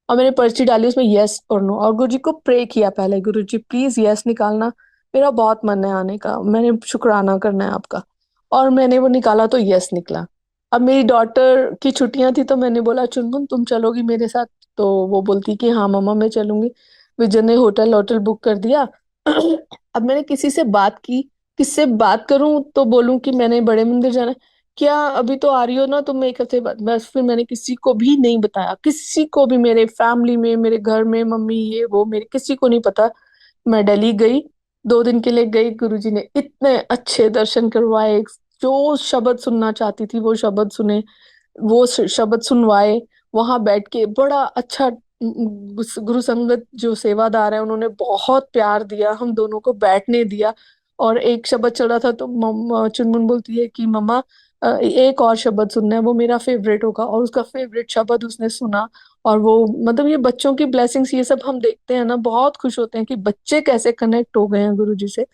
और मैंने पर्ची डाली, उसमें यस और नो, और गुरुजी को प्रे किया पहले, गुरुजी प्लीज यस निकालना, मेरा बहुत मन है आने का, मैंने शुक्राना करना है आपका। और मैंने वो निकाला तो यस निकला। अब मेरी डॉटर की छुट्टियां थी, तो मैंने बोला चुनमुन तुम चलोगी मेरे साथ? तो वो बोलती कि हाँ मम्मा मैं चलूंगी। विजय ने होटल होटल बुक कर दिया। अब मैंने किसी से बात की, किससे बात करूं तो बोलूं कि मैंने बड़े मंदिर जाना है, क्या अभी तो आ रही हो ना तुम 1 हफ्ते बाद? बस फिर मैंने किसी को भी नहीं बताया, किसी को भी, मेरे फैमिली में, मेरे घर में, मम्मी ये वो, मेरे किसी को नहीं पता। मैं दिल्ली गई, 2 दिन के लिए गई। गुरुजी ने इतने अच्छे दर्शन करवाए, जो शब्द सुनना चाहती थी वो शब्द सुने, वो शब्द सुनवाए। वहां बैठ के बड़ा अच्छा, गुरु संगत जो सेवादार है उन्होंने बहुत प्यार दिया, हम दोनों को बैठने दिया। और एक शब्द चल रहा था, तो चुनमुन बोलती है कि मम्मा एक और शब्द सुनना है, वो मेरा फेवरेट होगा। और उसका फेवरेट शब्द उसने सुना। और वो, मतलब ये बच्चों की ब्लेसिंग्स, ये सब हम देखते हैं ना, बहुत खुश होते हैं कि बच्चे कैसे कनेक्ट हो गए हैं गुरु जी से।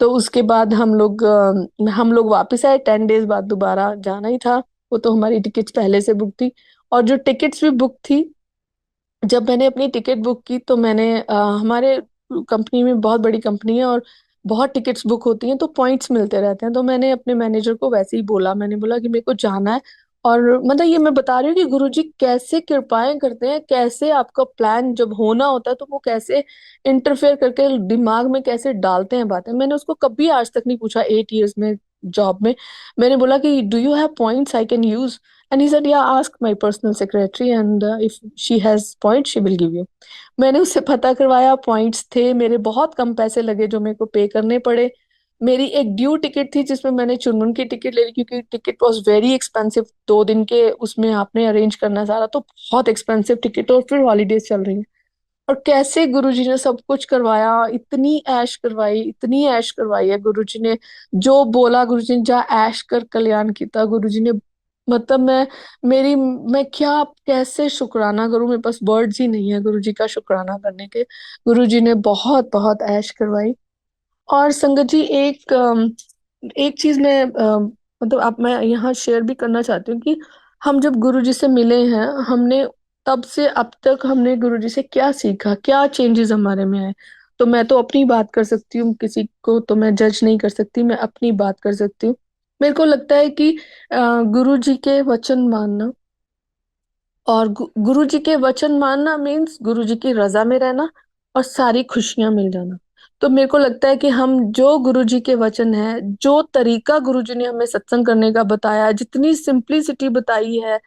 तो उसके बाद हम लोग वापस आए, 10 डेज बाद दोबारा जाना ही था। वो तो हमारी टिकट्स पहले से बुक थी। और जो टिकट्स भी बुक थी, जब मैंने अपनी टिकट बुक की तो मैंने हमारे कंपनी में, बहुत बड़ी कंपनी है और बहुत टिकट्स बुक होती हैं, तो पॉइंट्स मिलते रहते हैं। तो मैंने अपने मैनेजर को वैसे ही बोला, मैंने बोला कि मेरे को जाना है। और मतलब ये मैं बता रही हूँ कि गुरुजी कैसे कृपाएं करते हैं, कैसे आपका प्लान जब होना होता है तो वो कैसे इंटरफेयर करके दिमाग में कैसे डालते हैं बातें। मैंने उसको कभी आज तक नहीं पूछा 8 years में, जॉब में। मैंने बोला कि do you have points I can use? And he said, yeah, ask my personal secretary, and if she has points, she will give you. मैंने उससे पता करवाया, पॉइंट्स थे मेरे, बहुत कम पैसे लगे जो मेरे को पे करने पड़े। मेरी एक ड्यू टिकट थी जिसमें मैंने चुनमुन की टिकट ले ली, क्योंकि टिकट वॉज वेरी एक्सपेंसिव, 2 दिन के उसमें आपने अरेंज करना है सारा, तो बहुत एक्सपेंसिव टिकट, और फिर हॉलीडेज चल रही है। और कैसे गुरुजी ने सब कुछ करवाया, इतनी ऐश करवाई, इतनी ऐश करवाई है गुरुजी ने। जो बोला गुरुजी ने, जा ऐश कर कल्याण किया गुरुजी ने। मतलब मैं क्या, कैसे शुक्राना करूं, मेरे पास वर्ड्स ही नहीं है गुरुजी का शुक्राना करने के। गुरुजी ने बहुत बहुत ऐश करवाई। और संगत जी, एक चीज मैं मतलब आप, मैं यहाँ शेयर भी करना चाहती हूँ कि हम जब गुरुजी से मिले हैं, हमने तब से अब तक हमने गुरुजी से क्या सीखा, क्या चेंजेस हमारे में आए। तो मैं तो अपनी बात कर सकती हूँ, किसी को तो मैं जज नहीं कर सकती, मैं अपनी बात कर सकती हूँ। मेरे को लगता है कि गुरु जी के वचन मानना, और गुरु जी के वचन मानना मीन्स गुरु जी की रजा में रहना और सारी खुशियां मिल जाना। तो मेरे को लगता है कि हम जो गुरु जी के वचन है, जो तरीका गुरु जी ने हमें सत्संग करने का बताया, जितनी सिंप्लिसिटी बताई है,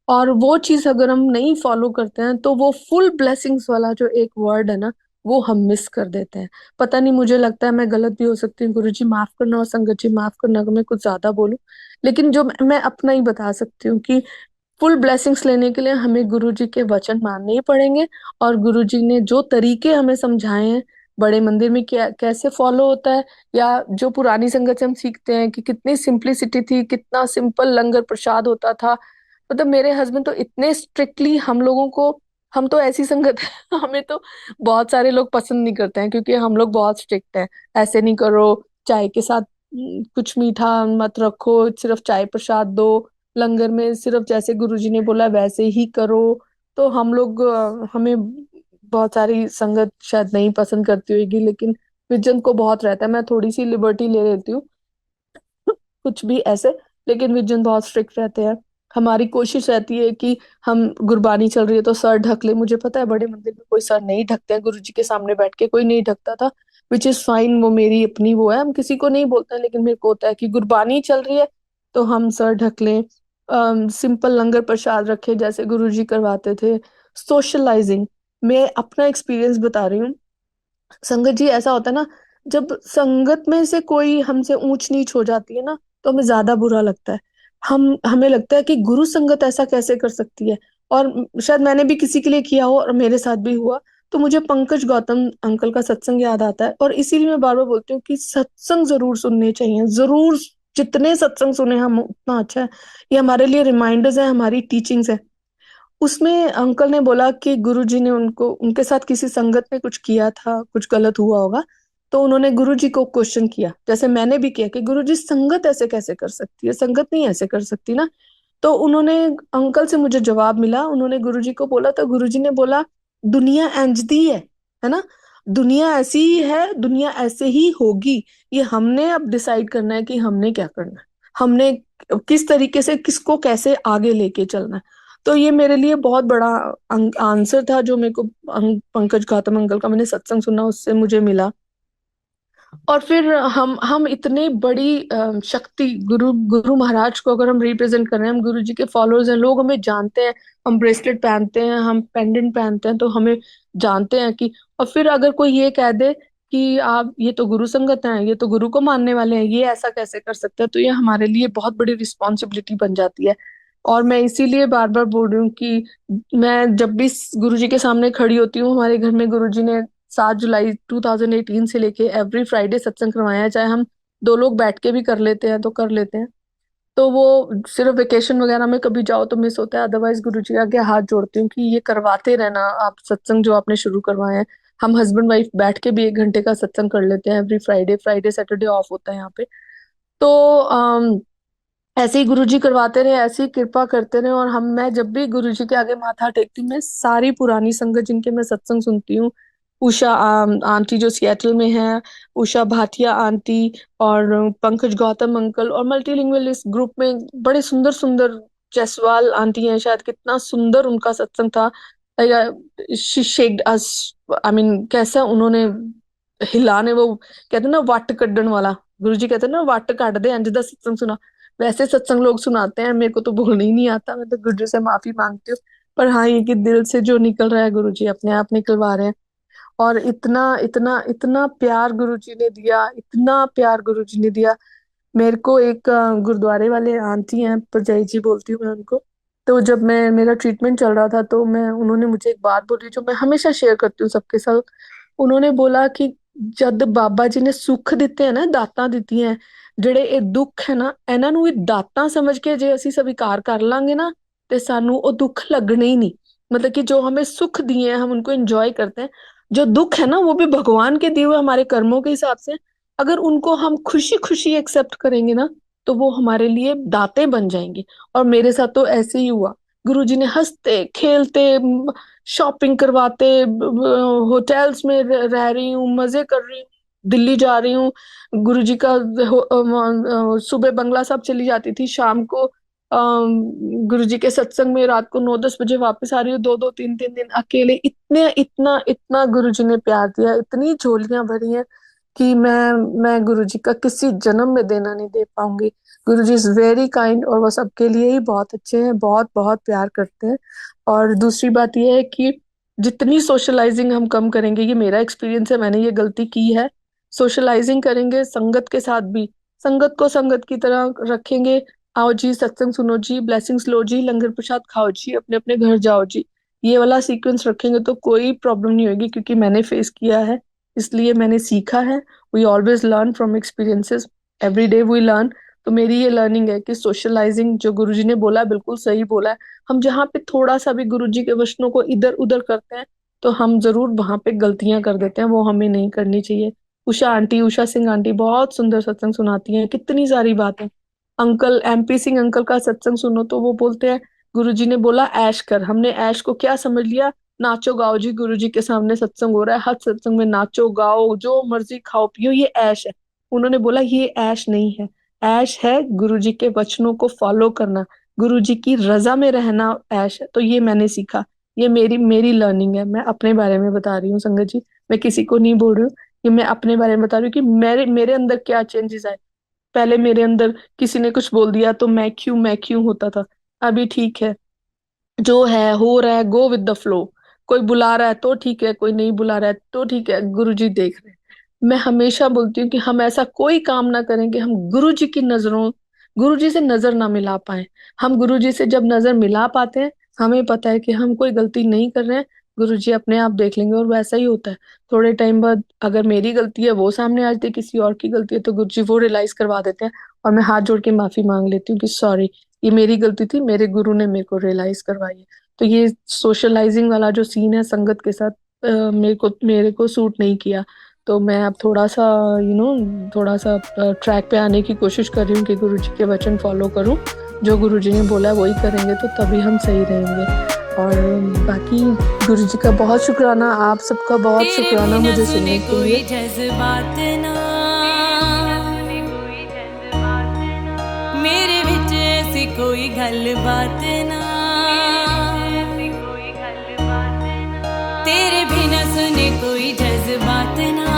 और वो चीज अगर हम नहीं फॉलो करते हैं तो वो फुल ब्लेसिंग्स वाला जो एक वर्ड है ना, वो हम मिस कर देते हैं। पता नहीं, मुझे लगता है मैं गलत भी हो सकती हूँ, गुरु जी माफ करना और संगत जी माफ करना अगर मैं कुछ ज्यादा बोलूं। लेकिन जो मैं अपना ही बता सकती हूँ कि फुल ब्लेसिंग्स लेने के लिए हमें गुरु जी के वचन मानने ही पड़ेंगे। और गुरु जी ने जो तरीके हमें समझाए हैं, बड़े मंदिर में क्या कैसे फॉलो होता है, या जो पुरानी संगत से हम सीखते हैं कि कितनी सिंप्लिसिटी थी, कितना सिंपल लंगर प्रसाद होता था। मतलब मेरे हस्बैंड तो इतने स्ट्रिक्टली हम लोगों को, हम तो ऐसी संगत है हमें तो बहुत सारे लोग पसंद नहीं करते हैं क्योंकि हम लोग बहुत स्ट्रिक्ट हैं। ऐसे नहीं करो, चाय के साथ कुछ मीठा मत रखो, सिर्फ चाय प्रसाद दो, लंगर में सिर्फ जैसे गुरुजी ने बोला वैसे ही करो। तो हम लोग हमें बहुत सारी संगत शायद नहीं पसंद करती होगी, लेकिन विजन को बहुत रहता है, मैं थोड़ी सी लिबर्टी ले लेती हूँ कुछ भी ऐसे। लेकिन विजन बहुत स्ट्रिक्ट रहते हैं। हमारी कोशिश रहती है कि हम गुरबानी चल रही है तो सर ढक ले। मुझे पता है बड़े मंदिर में कोई सर नहीं ढकते हैं, गुरु जी के सामने बैठ के कोई नहीं ढकता था, विच इज फाइन, वो मेरी अपनी वो है, हम किसी को नहीं बोलते हैं। लेकिन मेरे को होता है कि गुरबानी चल रही है तो हम सर ढक लें, सिंपल लंगर प्रसाद रखे जैसे गुरु जी करवाते थे। सोशलाइजिंग, मैं अपना एक्सपीरियंस बता रही हूँ। संगत जी ऐसा होता है ना, जब संगत में से कोई हमसे ऊंच नीच हो जाती है ना, तो हमें ज्यादा बुरा लगता है। हमें लगता है कि गुरु संगत ऐसा कैसे कर सकती है। और शायद मैंने भी किसी के लिए किया हो और मेरे साथ भी हुआ। तो मुझे पंकज गौतम अंकल का सत्संग याद आता है, और इसीलिए मैं बार बार बोलती हूँ कि सत्संग जरूर सुनने चाहिए, जरूर। जितने सत्संग सुने हम उतना अच्छा है। ये हमारे लिए रिमाइंडर्स है, हमारी टीचिंग्स है। उसमें अंकल ने बोला कि गुरुजी ने उनको, उनके साथ किसी संगत ने कुछ किया था, कुछ गलत हुआ होगा। तो उन्होंने गुरुजी को क्वेश्चन किया, जैसे मैंने भी किया, कि गुरुजी संगत ऐसे कैसे कर सकती है, संगत नहीं ऐसे कर सकती ना। तो उन्होंने, अंकल से मुझे जवाब मिला, उन्होंने गुरुजी को बोला तो गुरुजी ने बोला, दुनिया इंज दी है ना, दुनिया ऐसी ही है, दुनिया ऐसे ही होगी। ये हमने अब डिसाइड करना है कि हमने क्या करना है, हमने किस तरीके से किसको कैसे आगे लेके चलना है। तो ये मेरे लिए बहुत बड़ा आंसर था जो मेरे को पंकज गौतम अंकल का, मैंने सत्संग सुना उससे मुझे मिला। और फिर हम इतने बड़ी शक्ति, गुरु गुरु महाराज को अगर हम रिप्रेजेंट कर रहे हैं, हम गुरु जी के फॉलोअर्स हैं, लोग हमें जानते हैं, हम ब्रेसलेट पहनते हैं, हम पेंडेंट पहनते हैं, तो हमें जानते हैं कि, और फिर अगर कोई ये कह दे कि आप ये तो गुरु संगत हैं, ये तो गुरु को मानने वाले हैं, ये ऐसा कैसे कर सकते हैं, तो ये हमारे लिए बहुत बड़ी रिस्पॉन्सिबिलिटी बन जाती है। और मैं इसीलिए बार बार बोल रही हूँ कि मैं जब भी गुरु जी के सामने खड़ी होती हूँ, हमारे घर में गुरु जी ने 7 जुलाई 2018 से लेके एवरी फ्राइडे सत्संग करवाया है, चाहे हम दो लोग बैठ के भी कर लेते हैं तो कर लेते हैं। तो वो सिर्फ वेकेशन वगैरह में कभी जाओ तो मिस होता है, अदरवाइज गुरु जी के आगे हाथ जोड़ती हूँ कि ये करवाते रहना आप सत्संग जो आपने शुरू करवाए हैं। हम हस्बैंड वाइफ बैठ के भी 1 घंटे का सत्संग कर लेते हैं every Friday, Friday Saturday of होता है यहाँ पे। तो ऐसे ही गुरुजी करवाते रहे, ऐसे ही कृपा करते रहे। और हम, मैं जब भी गुरुजी के आगे माथा टेकती हूँ, मैं सारी पुरानी संगत जिनके मैं सत्संग सुनती हूँ, उषा आंटी जो सिएटल में है, उषा भाटिया आंटी, और पंकज गौतम अंकल, और मल्टीलिंगुअल इस ग्रुप में बड़े सुंदर सुंदर जसवाल आंटी हैं, शायद कितना सुंदर उनका सत्संग था। She shaked us, I mean कैसा उन्होंने हिलाने, वो कहते हैं ना वट कड्डण वाला, गुरुजी कहते हैं ना वट कट दे इंज दा सत्संग सुना। वैसे सत्संग लोग सुनाते हैं, मेरे को तो बोलना ही नहीं आता, मैं तो गुरु से माफी मांगती हूँ। पर हाँ, ये कि दिल से जो निकल रहा है गुरु जी अपने आप निकलवा रहे हैं। और इतना इतना इतना प्यार गुरु जी ने दिया, इतना प्यार गुरु जी ने दिया। मेरे को एक गुरुद्वारे वाले आंटी हैं, परजाई जी बोलती हूँ मैं उनको। तो जब मैं, मेरा ट्रीटमेंट चल रहा था, तो मैं, उन्होंने मुझे एक बात बोली जो मैं हमेशा शेयर करती हूँ सबके साथ। उन्होंने बोला कि जद बाबा जी ने सुख ਦਿੱਤੇ हैं ना, ਦਾਤਾਂ ਦਿੱਤੀਆਂ हैं, ਜਿਹੜੇ ਇਹ ਦੁੱਖ ਹੈ ਨਾ, ਇਹਨਾਂ ਨੂੰ ਵੀ ਦਾਤਾਂ ਸਮਝ ਕੇ ਜੇ ਅਸੀਂ स्वीकार कर लांगे ना, ਤੇ ਸਾਨੂੰ ਉਹ दुख लगने ही नहीं। मतलब कि जो हमें सुख दिए हैं हम उनको एंजॉय करते हैं, जो दुख है ना वो भी भगवान के दिए हुए हमारे कर्मों के हिसाब से, अगर उनको हम खुशी खुशी एक्सेप्ट करेंगे ना, तो वो हमारे लिए दातें बन जाएंगी। और मेरे साथ तो ऐसे ही हुआ। गुरुजी ने हंसते खेलते शॉपिंग करवाते, होटल्स में रह रही हूँ, मजे कर रही हूँ, दिल्ली जा रही हूँ। गुरुजी का सुबह बंगला साहब चली जाती थी, शाम को गुरुजी के सत्संग में रात को 9-10 बजे वापस आ रही हूँ, 2-2 3-3 दिन अकेले। इतने इतना इतना गुरुजी ने प्यार दिया, इतनी झोलियां भरी हैं कि मैं गुरुजी का किसी जन्म में देना नहीं दे पाऊंगी। गुरुजी इज वेरी काइंड, और वो सबके लिए ही बहुत अच्छे हैं, बहुत बहुत प्यार करते हैं। और दूसरी बात यह है कि जितनी सोशलाइजिंग हम कम करेंगे, ये मेरा एक्सपीरियंस है, मैंने ये गलती की है। सोशलाइजिंग करेंगे संगत के साथ भी, संगत को संगत की तरह रखेंगे। आओ जी सत्संग सुनो जी, ब्लेसिंग्स लो जी, लंगर प्रसाद खाओ जी, अपने अपने घर जाओ जी, ये वाला सीक्वेंस रखेंगे तो कोई प्रॉब्लम नहीं होगी, क्योंकि मैंने फेस किया है, इसलिए मैंने सीखा है। We always learn from experiences, every day we learn. तो मेरी ये लर्निंग है कि सोशलाइजिंग, जो गुरुजी ने बोला है, बिल्कुल सही बोला है। हम जहाँ पे थोड़ा सा भी गुरुजी के वचनों को इधर उधर करते हैं, तो हम जरूर वहां पे गलतियां कर देते हैं, वो हमें नहीं करनी चाहिए। उषा आंटी, उषा सिंह आंटी बहुत सुंदर सत्संग सुनाती हैं, कितनी सारी बातें। अंकल एमपी सिंह अंकल का सत्संग सुनो तो वो बोलते हैं, गुरुजी ने बोला ऐश कर, हमने ऐश को क्या समझ लिया, नाचो गाओ जी, गुरुजी के सामने सत्संग हो रहा है, हर सत्संग में नाचो गाओ, जो मर्जी खाओ पियो, ये ऐश है। उन्होंने बोला ये ऐश नहीं है, ऐश है गुरुजी के वचनों को फॉलो करना, गुरुजी की रजा में रहना ऐश है। तो ये मैंने सीखा, ये मेरी मेरी लर्निंग है, मैं अपने बारे में बता रही हूँ संगत जी, मैं किसी को नहीं बोल रही हूँ। ये मैं अपने बारे में बता रही हूँ कि मेरे मेरे अंदर क्या चेंजेस आए। पहले मेरे अंदर किसी ने कुछ बोल दिया तो मैं क्यों होता था। अभी ठीक है, जो है हो रहा है, गो विद द फ्लो। कोई बुला रहा है तो ठीक है, कोई नहीं बुला रहा है तो ठीक है, गुरुजी देख रहे हैं। मैं हमेशा बोलती हूँ कि हम ऐसा कोई काम ना करें कि हम गुरुजी की नजरों, गुरुजी से नजर ना मिला पाए। हम गुरुजी से जब नजर मिला पाते हैं, हमें पता है कि हम कोई गलती नहीं कर रहे हैं, गुरुजी अपने आप देख लेंगे। और वैसा ही होता है, थोड़े टाइम बाद अगर मेरी गलती है वो सामने आ जाती है, किसी और की गलती है तो गुरुजी वो रियलाइज करवा देते हैं, और मैं हाथ जोड़ के माफी मांग लेती हूँ कि सॉरी, ये मेरी गलती थी, मेरे गुरु ने मेरे को रियलाइज करवाई है। तो ये सोशलाइजिंग वाला जो सीन है संगत के साथ, मेरे को सूट नहीं किया। तो मैं अब थोड़ा सा थोड़ा सा ट्रैक पे आने की कोशिश कर रही हूँ कि गुरुजी के वचन फॉलो करूँ, जो गुरुजी ने बोला है वही करेंगे, तो तभी हम सही रहेंगे। और बाकी गुरुजी का बहुत शुक्राना, आप सबका बहुत शुक्राना मुझे सुनने के लिए। जज्बात ना मेरे विच ऐसी कोई गल बात ना, तेरे बिना सुने कोई जज्बात ना।